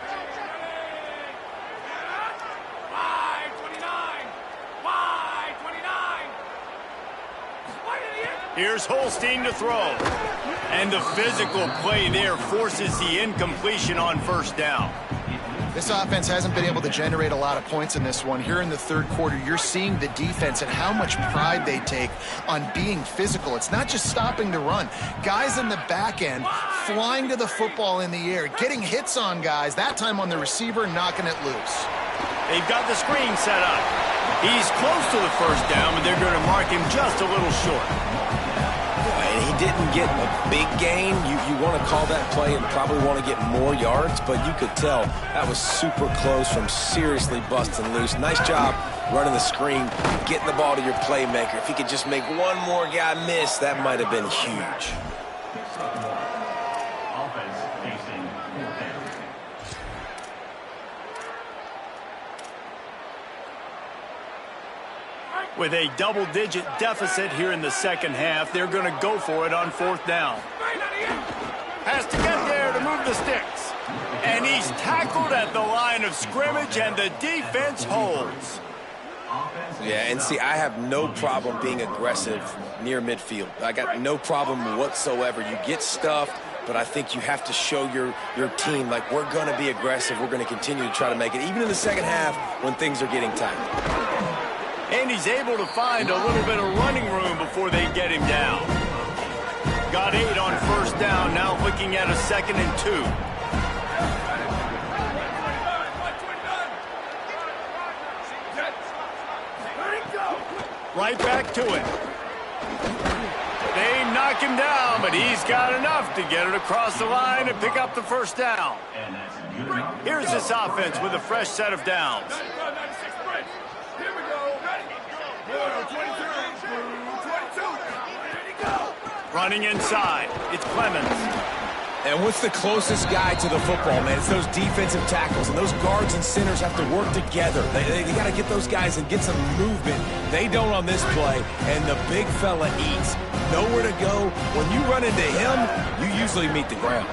Here's Holstein to throw. And the physical play there forces the incompletion on first down. This offense hasn't been able to generate a lot of points in this one. Here in the third quarter, you're seeing the defense and how much pride they take on being physical. It's not just stopping the run. Guys in the back end flying to the football in the air, getting hits on guys, that time on the receiver, knocking it loose. They've got the screen set up. He's close to the first down, but they're going to mark him just a little short. And he didn't get a big gain. You want to call that play and probably want to get more yards, but you could tell that was super close from seriously busting loose. Nice job running the screen, getting the ball to your playmaker. If he could just make one more guy miss, that might have been huge. With a double-digit deficit here in the second half, they're going to go for it on fourth down. Has to get there to move the sticks. And he's tackled at the line of scrimmage, and the defense holds. Yeah, and see, I have no problem being aggressive near midfield. I got no problem whatsoever. You get stuffed, but I think you have to show your team, like, we're going to be aggressive. We're going to continue to try to make it, even in the second half when things are getting tight. And he's able to find a little bit of running room before they get him down. Got 8 on first down, now looking at a 2nd and 2. Right back to it. They knock him down, but he's got enough to get it across the line and pick up the first down. Here's this offense with a fresh set of downs. Running inside, it's Clemens. And what's the closest guy to the football, man? It's those defensive tackles, and those guards and centers have to work together. They got to get those guys and get some movement. They don't on this play, and the big fella eats. Nowhere to go. When you run into him, you usually meet the ground.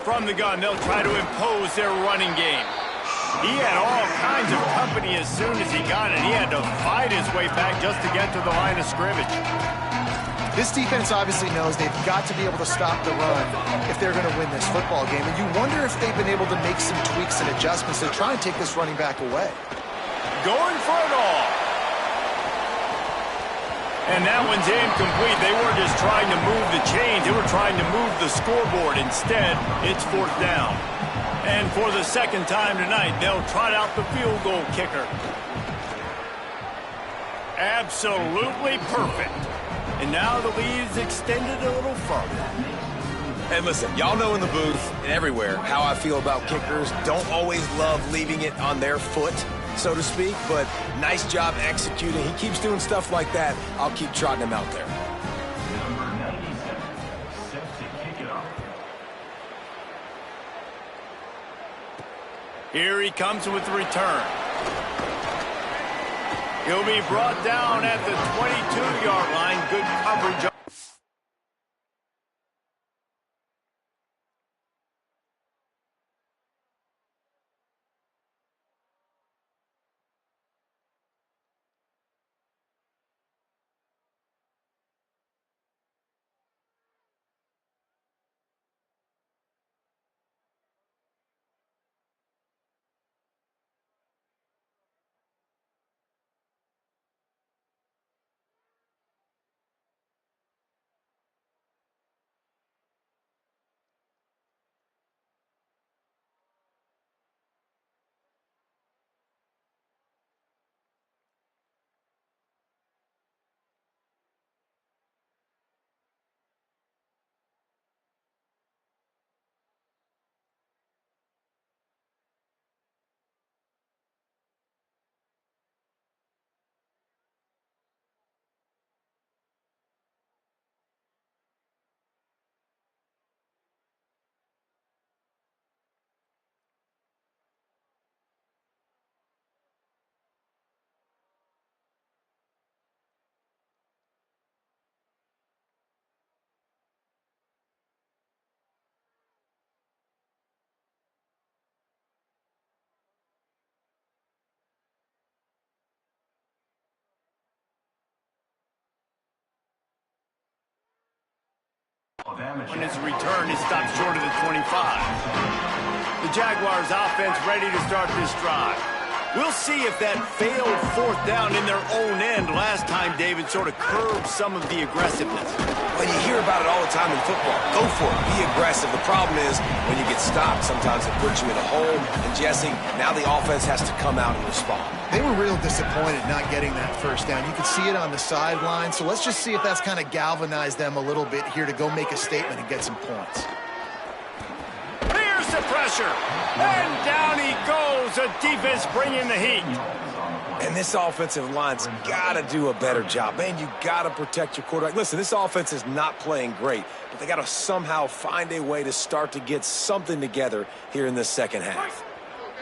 From the gun, they'll try to impose their running game. He had all kinds of company as soon as he got it. He had to fight his way back just to get to the line of scrimmage. This defense obviously knows they've got to be able to stop the run if they're going to win this football game. And you wonder if they've been able to make some tweaks and adjustments to try and take this running back away. Going for it all. And that one's incomplete. They weren't just trying to move the chains. They were trying to move the scoreboard. Instead, it's fourth down. And for the second time tonight, they'll trot out the field goal kicker. Absolutely perfect. And now the lead is extended a little further. And listen, y'all know in the booth and everywhere how I feel about kickers. Don't always love leaving it on their foot, so to speak, but nice job executing. He keeps doing stuff like that. I'll keep trotting him out there. Number 97, set to kick it off. Here he comes with the return. He'll be brought down at the 22-yard line. Good coverage. On his return, he stopped short of the 25. The Jaguars offense ready to start this drive. We'll see if that failed fourth down in their own end last time, David, sort of curbed some of the aggressiveness. Well, you hear about it all the time in football. Go for it. Be aggressive. The problem is when you get stopped, sometimes it puts you in a hole. And, Jesse, now the offense has to come out and respond. They were real disappointed not getting that first down. You could see it on the sideline. So let's just see if that's kind of galvanized them a little bit here to go make a statement and get some points. Here's the pressure. And down he goes. The defense bringing the heat. And this offensive line's got to do a better job. Man, you got to protect your quarterback. Listen, this offense is not playing great, but they got to somehow find a way to start to get something together here in the second half.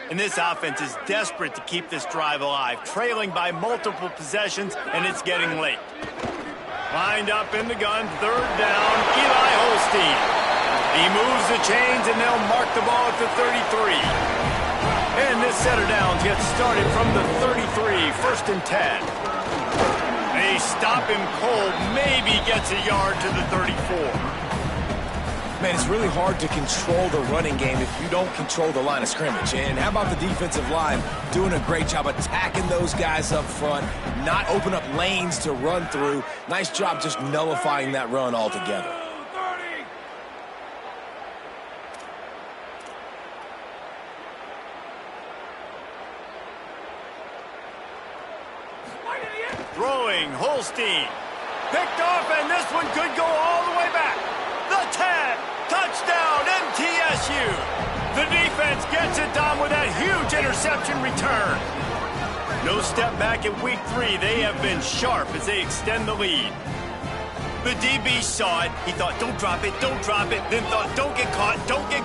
And this offense is desperate to keep this drive alive, trailing by multiple possessions, and it's getting late. Lined up in the gun, third down, Eli Holstein. He moves the chains, and they'll mark the ball at the 33. And this set of downs gets started from the 33, first and 10. They stop him cold, maybe gets a yard to the 34. Man, it's really hard to control the running game if you don't control the line of scrimmage. And how about the defensive line doing a great job attacking those guys up front, not open up lanes to run through. Nice job just nullifying that run altogether. Throwing, Holstein. Picked off, and this one could go all the way back. The 10, touchdown, MTSU. The defense gets it done with that huge interception return. No step back in week 3. They have been sharp as they extend the lead. The DB saw it. He thought, don't drop it, then thought, don't get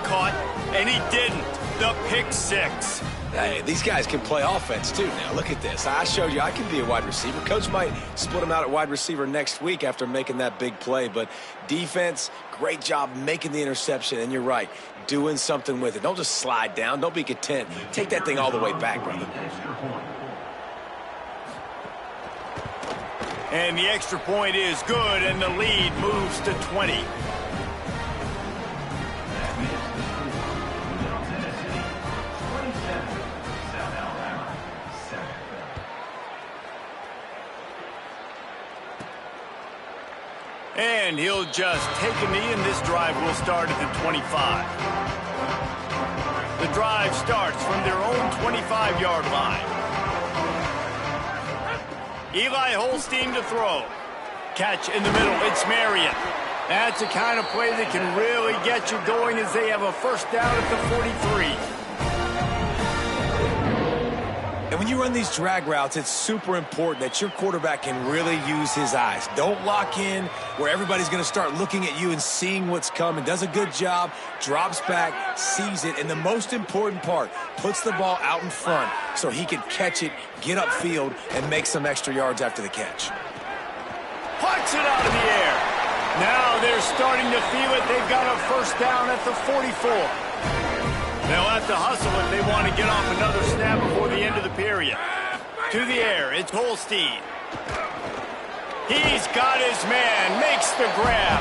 caught, and he didn't. The pick 6. Hey, these guys can play offense, too. Now, look at this. I showed you I can be a wide receiver. Coach might split him out at wide receiver next week after making that big play. But defense, great job making the interception. And you're right, doing something with it. Don't just slide down. Don't be content. Take that thing all the way back, brother. And the extra point is good, and the lead moves to 20. And he'll just take a knee, and this drive will start at the 25. The drive starts from their own 25-yard line. Eli Holstein to throw. Catch in the middle. It's Marion. That's the kind of play that can really get you going as they have a first down at the 43. And when you run these drag routes, it's super important that your quarterback can really use his eyes. Don't lock in where everybody's going to start looking at you and seeing what's coming. Does a good job, drops back, sees it, and the most important part, puts the ball out in front so he can catch it, get upfield, and make some extra yards after the catch. Puts it out of the air. Now they're starting to feel it. They've got a first down at the 44. They'll have to hustle if they want to get off another snap before the end of the period. To the air, it's Holstein. He's got his man, makes the grab.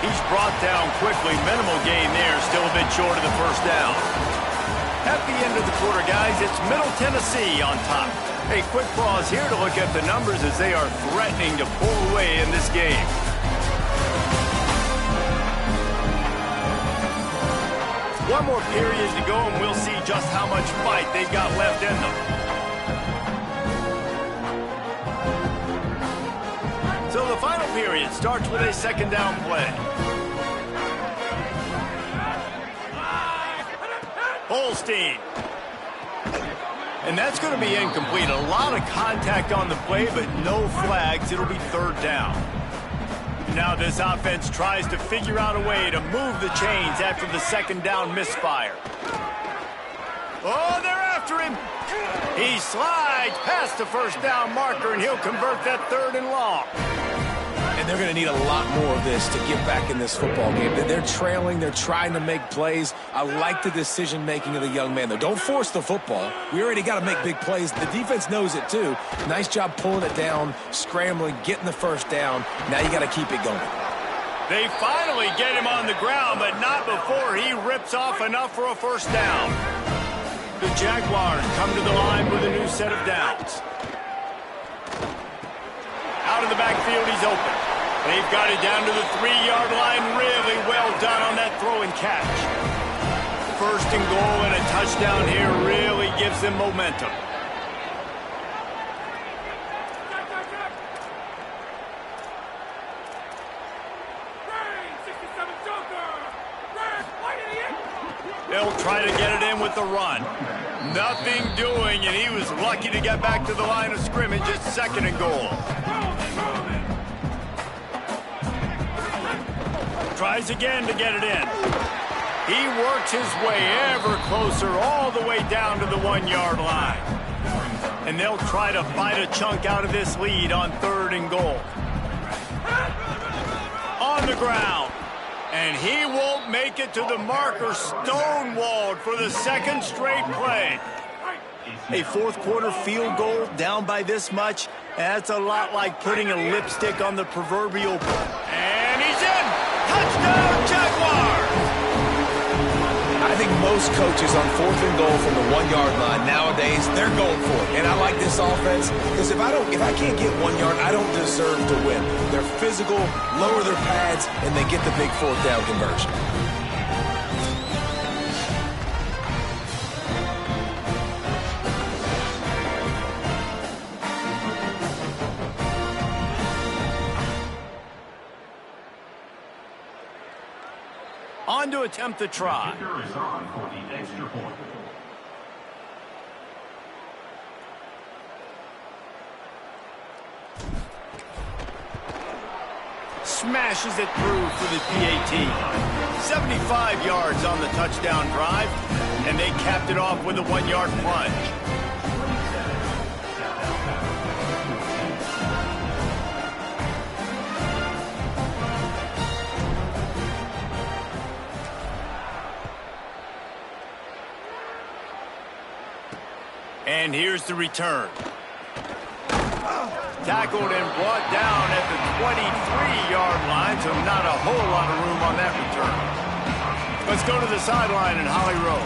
He's brought down quickly. Minimal gain there, still a bit short of the first down. At the end of the quarter, guys, it's Middle Tennessee on top. A quick pause here to look at the numbers as they are threatening to pull away in this game. One more period to go, and we'll see just how much fight they've got left in them. So the final period starts with a second down play. Holstein. And that's going to be incomplete. A lot of contact on the play, but no flags. It'll be third down. Now this offense tries to figure out a way to move the chains after the second down misfire. Oh, they're after him. He slides past the first down marker, and he'll convert that third and long. And they're going to need a lot more of this to get back in this football game. They're trailing. They're trying to make plays. I like the decision-making of the young man, though. Don't force the football. We already got to make big plays. The defense knows it, too. Nice job pulling it down, scrambling, getting the first down. Now you got to keep it going. They finally get him on the ground, but not before he rips off enough for a first down. The Jaguars come to the line with a new set of downs. Out of the backfield, he's open. They've got it down to the 3-yard line. Really well done on that throw and catch. First and goal and a touchdown here really gives them momentum. They'll try to get it in with the run. Nothing doing, and he was lucky to get back to the line of scrimmage at second and goal. Tries again to get it in. He works his way ever closer all the way down to the 1-yard line. And they'll try to fight a chunk out of this lead on third and goal. On the ground. And he won't make it to the marker, stonewalled for the second straight play. A fourth-quarter field goal down by this much, that's a lot like putting a lipstick on the proverbial book. And he's in! Touchdown, Jaguars! I think most coaches on fourth and goal from the 1-yard line nowadays, they're going for it. And I like this offense because if I can't get 1 yard, I don't deserve to win. They're physical, lower their pads, and they get the big fourth down conversion. On to attempt the try. Kicker is on for the extra point. Smashes it through for the PAT. 75 yards on the touchdown drive, and they capped it off with a 1-yard plunge. And here's the return. Tackled and brought down at the 23-yard line, so not a whole lot of room on that return. Let's go to the sideline in Holly Rowe.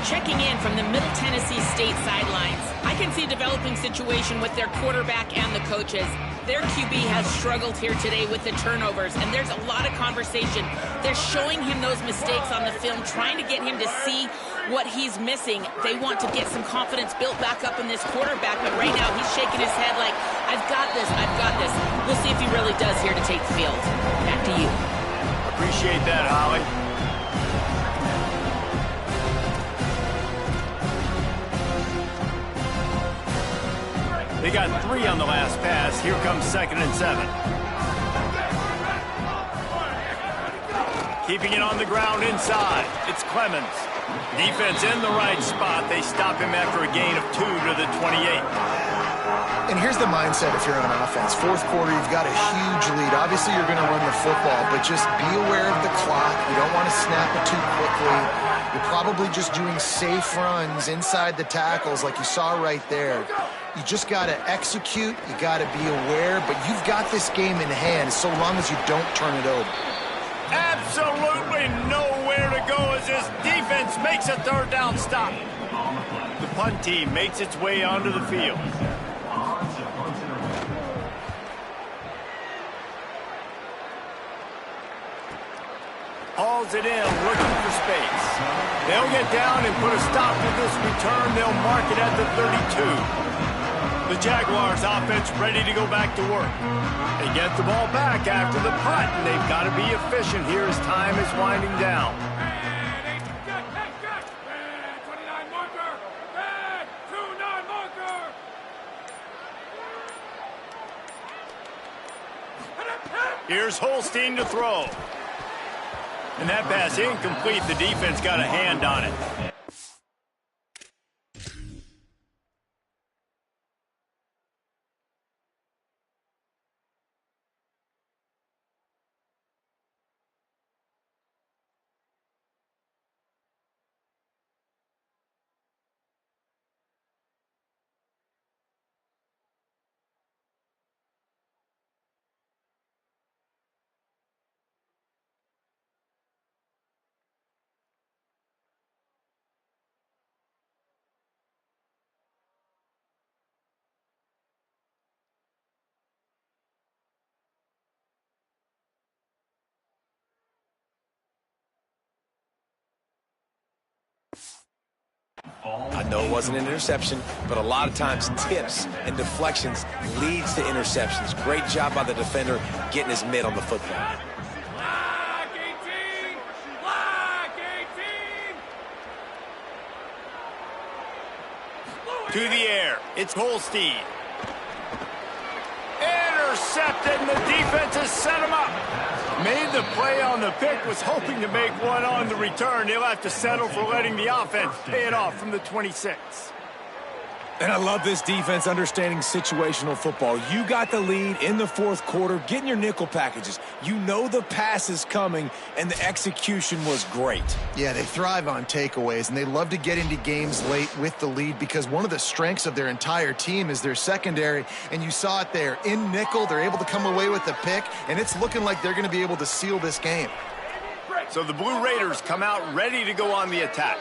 Checking in from the Middle Tennessee State sidelines, I can see a developing situation with their quarterback and the coaches. Their QB has struggled here today with the turnovers, and there's a lot of conversation. They're showing him those mistakes on the film, trying to get him to see what he's missing. They want to get some confidence built back up in this quarterback, but right now he's shaking his head like, I've got this, I've got this. We'll see if he really does here to take the field. Back to you. Appreciate that, Holly. They got 3 on the last pass. Here comes 2nd and 7. Keeping it on the ground inside. It's Clemens. Defense in the right spot. They stop him after a gain of 2 to the 28. And here's the mindset if you're on offense. Fourth quarter, you've got a huge lead. Obviously, you're going to run the football, but just be aware of the clock. You don't want to snap it too quickly. You're probably just doing safe runs inside the tackles like you saw right there. You just got to execute. You got to be aware, but you've got this game in hand so long as you don't turn it over. Absolutely nowhere to go as this defense makes a third down stop. The punt team makes its way onto the field. Hauls it in, looking for space. They'll get down and put a stop to this return. They'll mark it at the 32. The Jaguars offense ready to go back to work. They get the ball back after the punt, and they've got to be efficient here as time is winding down. Here's Holstein to throw. And that pass incomplete. The defense got a hand on it. I know it wasn't an interception, but a lot of times tips and deflections leads to interceptions. Great job by the defender getting his mitt on the football. To the air, it's Holstein. Intercepted, and the defense has set him up. Made the play on the pick, was hoping to make one on the return. He'll have to settle for letting the offense pay it off from the 26. And I love this defense understanding situational football. You got the lead in the fourth quarter, getting your nickel packages. You know the pass is coming, and the execution was great. Yeah, they thrive on takeaways, and they love to get into games late with the lead because one of the strengths of their entire team is their secondary, and you saw it there. In nickel, they're able to come away with the pick, and it's looking like they're going to be able to seal this game. So the Blue Raiders come out ready to go on the attack.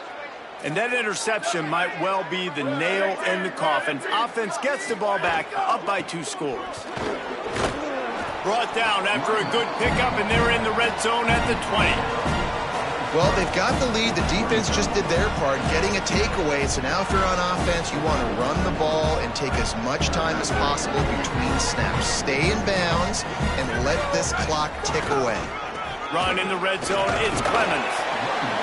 And that interception might well be the nail in the coffin. Offense gets the ball back, up by 2 scores. Brought down after a good pickup, and they're in the red zone at the 20. Well, they've got the lead. The defense just did their part, getting a takeaway. So now if you're on offense, you want to run the ball and take as much time as possible between snaps. Stay in bounds and let this clock tick away. Run in the red zone, it's Clemens.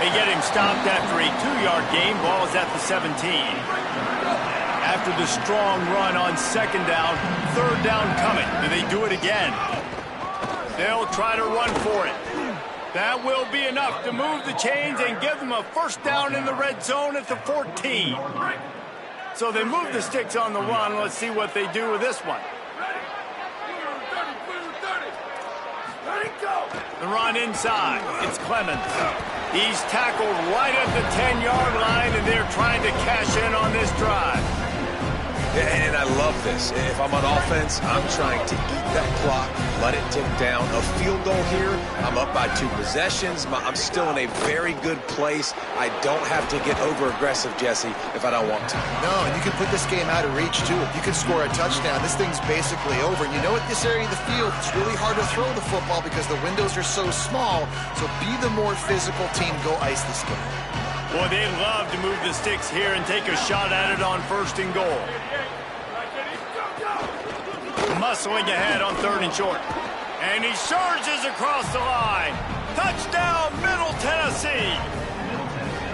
They get him stopped after a 2-yard gain. Ball is at the 17. After the strong run on second down, third down coming. Do they do it again? They'll try to run for it. That will be enough to move the chains and give them a first down in the red zone at the 14. So they move the sticks on the run. Let's see what they do with this one. The run inside. It's Clemens. He's tackled right at the 10-yard line, and they're trying to cash in on this drive. And I love this. If I'm on offense, I'm trying to eat that clock, let it tick down. A field goal here, I'm up by 2 possessions. I'm still in a very good place. I don't have to get over-aggressive, Jesse, if I don't want to. No, and you can put this game out of reach, too. If you can score a touchdown, this thing's basically over. And you know, at this area of the field, it's really hard to throw the football because the windows are so small. So be the more physical team. Go ice this game. Boy, they love to move the sticks here and take a shot at it on first and goal. Muscling ahead on 3rd and short. And he surges across the line. Touchdown, Middle Tennessee.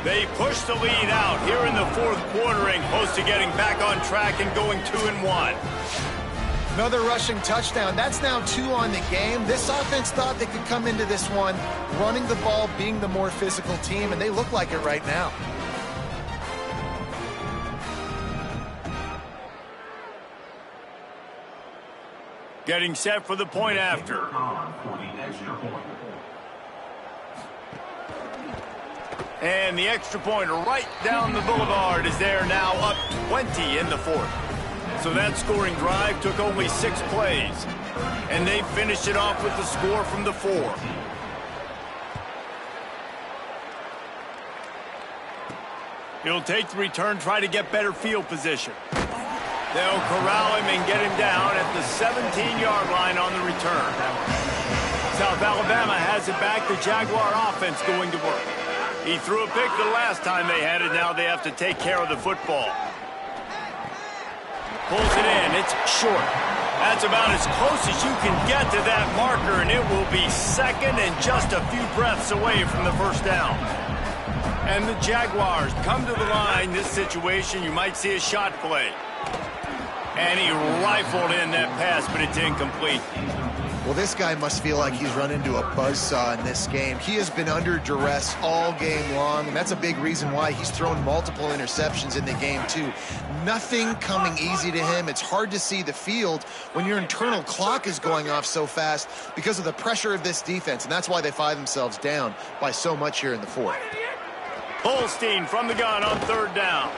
They push the lead out here in the fourth quarter and close to getting back on track and going 2-1. Another rushing touchdown. That's now 2 on the game. This offense thought they could come into this one running the ball, being the more physical team, and they look like it right now. Getting set for the point after. And the extra point right down the boulevard is there now, up 20 in the fourth. So that scoring drive took only 6 plays. And they finished it off with the score from the 4. He'll take the return, try to get better field position. They'll corral him and get him down at the 17-yard line on the return. South Alabama has it back. The Jaguar offense going to work. He threw a pick the last time they had it. Now they have to take care of the football. Pulls it in. It's short. That's about as close as you can get to that marker, and it will be second and just a few breaths away from the first down. And the Jaguars come to the line. This situation, you might see a shot play. And he rifled in that pass, but it's incomplete. Well, this guy must feel like he's run into a buzzsaw in this game. He has been under duress all game long, and that's a big reason why he's thrown multiple interceptions in the game, too. Nothing coming easy to him. It's hard to see the field when your internal clock is going off so fast because of the pressure of this defense, and that's why they find themselves down by so much here in the fourth. Holstein from the gun on 3rd down.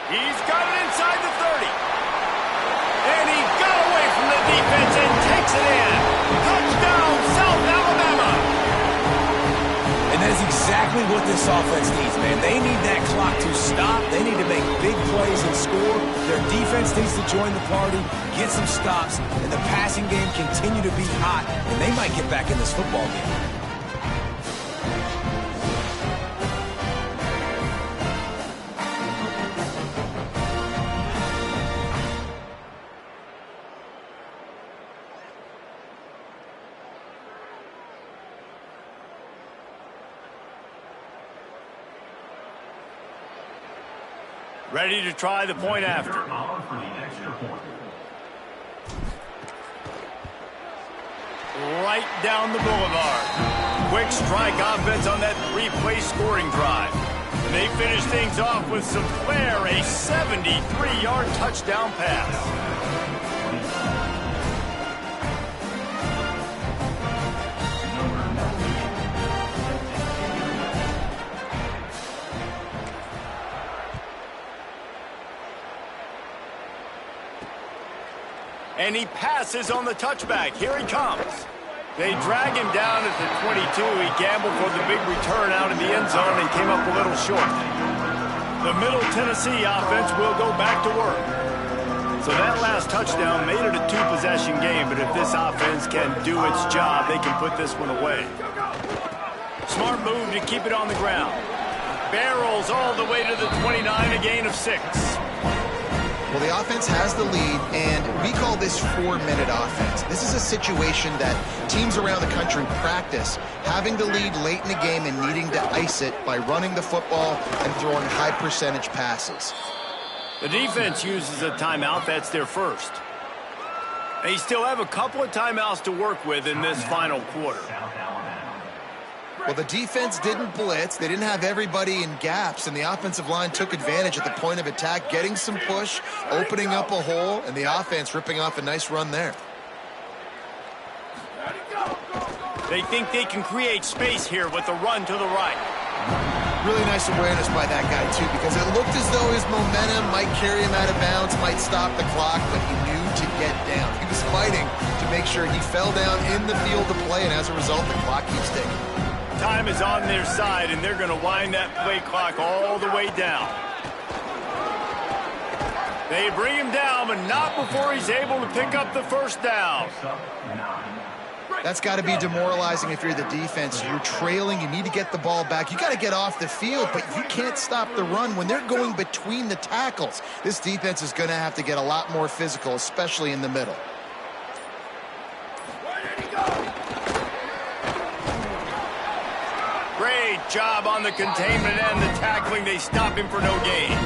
He's got it inside the 30. And he got away from the defense and takes it in. Touchdown, South Alabama. And that is exactly what this offense needs, man. They need that clock to stop. They need to make big plays and score. Their defense needs to join the party, get some stops, and the passing game continue to be hot, and they might get back in this football game. Ready to try the point after. For the extra point. Right down the boulevard. Quick strike offense on that three-play scoring drive. And they finish things off with some flair, a 73-yard touchdown pass. And he passes on the touchback. Here he comes. They drag him down at the 22. He gambled for the big return out in the end zone and came up a little short. The Middle Tennessee offense will go back to work. So that last touchdown made it a two-possession game, but if this offense can do its job, they can put this one away. Smart move to keep it on the ground. Barrels all the way to the 29, a gain of 6. Well, the offense has the lead, and we call this 4-minute offense. This is a situation that teams around the country practice, having the lead late in the game and needing to ice it by running the football and throwing high-percentage passes. The defense uses a timeout. That's their first. They still have a couple of timeouts to work with in this final quarter. Well, the defense didn't blitz. They didn't have everybody in gaps, and the offensive line took advantage at the point of attack, getting some push, opening up a hole, and the offense ripping off a nice run there. They think they can create space here with a run to the right. Really nice awareness by that guy, too, because it looked as though his momentum might carry him out of bounds, might stop the clock, but he knew to get down. He was fighting to make sure he fell down in the field to play, and as a result, the clock keeps ticking. Time is on their side, and they're going to wind that play clock all the way down. They bring him down, but not before he's able to pick up the first down. That's got to be demoralizing if you're the defense. You're trailing. You need to get the ball back. You got to get off the field, but you can't stop the run when they're going between the tackles. This defense is going to have to get a lot more physical, especially in the middle. Great job on the containment and the tackling. They stop him for no gain.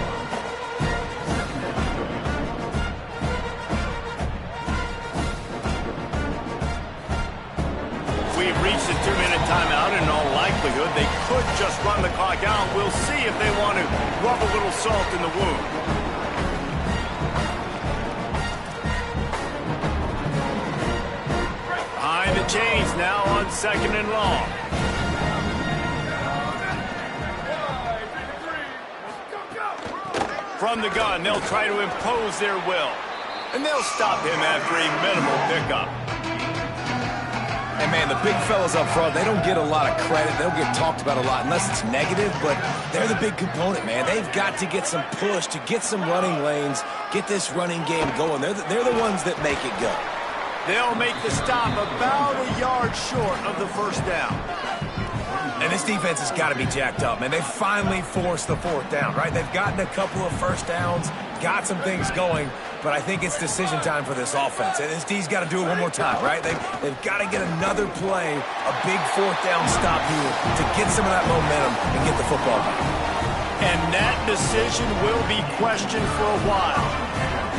We've reached the 2-minute timeout. In all likelihood, they could just run the clock out. We'll see if they want to rub a little salt in the wound. Behind the chains now on 2nd and long. From the gun, they'll try to impose their will. And they'll stop him after a minimal pickup. And, man, the big fellas up front, they don't get a lot of credit. They don't get talked about a lot unless it's negative, but they're the big component, man. They've got to get some push, to get some running lanes, get this running game going. They're the ones that make it go. They'll make the stop about a yard short of the first down. And this defense has got to be jacked up, man. They finally forced the 4th down, right? They've gotten a couple of first downs, got some things going, but I think it's decision time for this offense. And this D's got to do it one more time, right? They've got to get another play, a big 4th down stop here to get some of that momentum and get the football back. And that decision will be questioned for a while.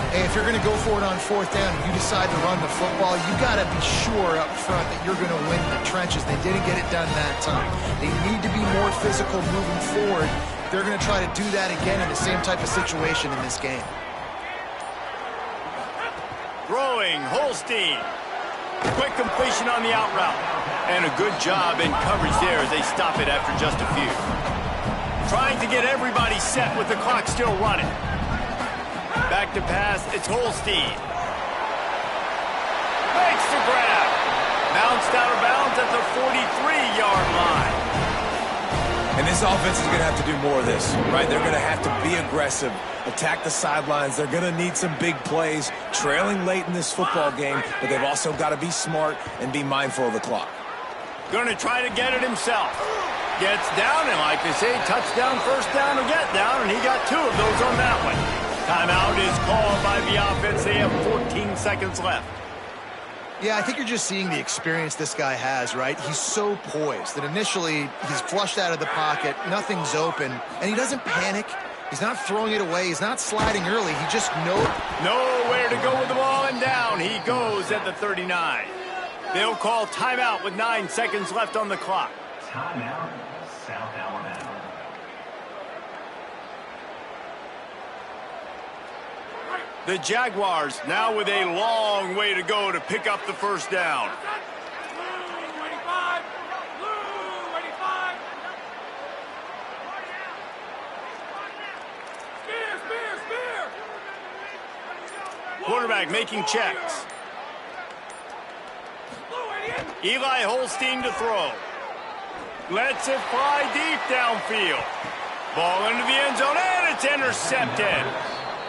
Hey, if you're going to go for it on 4th down and you decide to run the football, you got to be sure up front that you're going to win the trenches. They didn't get it done that time. They need to be more physical moving forward. They're going to try to do that again in the same type of situation in this game. Throwing, Holstein. Quick completion on the out route. And a good job in coverage there as they stop it after just a few. Trying to get everybody set with the clock still running. Back to pass, it's Holstein. Makes the grab. Bounced out of bounds at the 43-yard line. And this offense is going to have to do more of this, right? They're going to have to be aggressive, attack the sidelines. They're going to need some big plays, trailing late in this football game, but they've also got to be smart and be mindful of the clock. Going to try to get it himself. Gets down, and like they say, touchdown, first down, or get down, and he got 2 of those on that one. Timeout is called by the offense. They have 14 seconds left. Yeah, I think you're just seeing the experience this guy has, right? He's so poised that initially he's flushed out of the pocket, nothing's open, and he doesn't panic. He's not throwing it away. He's not sliding early. He just knows. Nowhere to go with the ball, and down he goes at the 39. They'll call timeout with 9 seconds left on the clock. Timeout, South Alabama. The Jaguars now with a long way to go to pick up the first down. Quarterback making checks. Eli Holstein to throw. Lets it fly deep downfield. Ball into the end zone, and it's intercepted.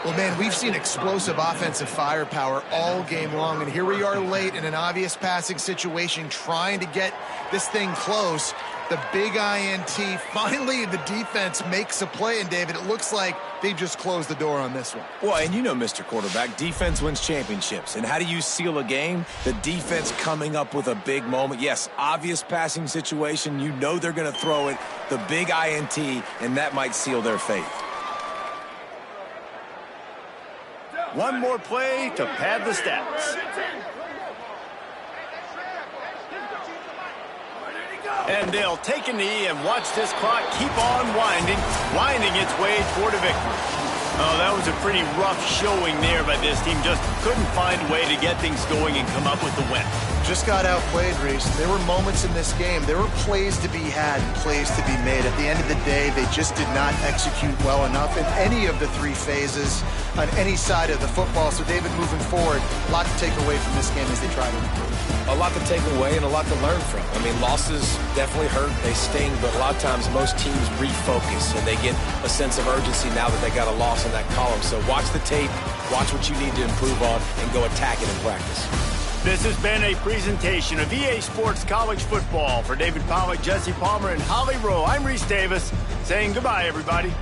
Well, man, we've seen explosive offensive firepower all game long, and here we are late in an obvious passing situation trying to get this thing close. The big INT. Finally, the defense makes a play, and David, it looks like they just closed the door on this one. Well, and you know, Mr. Quarterback, defense wins championships. And how do you seal a game? The defense coming up with a big moment. Yes, obvious passing situation. You know they're going to throw it. The big INT, and that might seal their fate. One more play to pad the stats. And they'll take a knee and watch this clock keep on winding its way toward a victory. Oh, that was a pretty rough showing there by this team. Just couldn't find a way to get things going and come up with the win. Just got outplayed, Reese. There were moments in this game. There were plays to be had and plays to be made. At the end of the day, they just did not execute well enough in any of the three phases on any side of the football. So, David, moving forward, a lot to take away from this game as they try to improve. A lot to take away and a lot to learn from. I mean, losses definitely hurt. They sting, but a lot of times most teams refocus and they get a sense of urgency now that they got a loss in that column. So watch the tape, watch what you need to improve on, and go attack it in practice. This has been a presentation of EA Sports College Football. For David Pollack, Jesse Palmer, and Holly Rowe, I'm Reese Davis saying goodbye, everybody.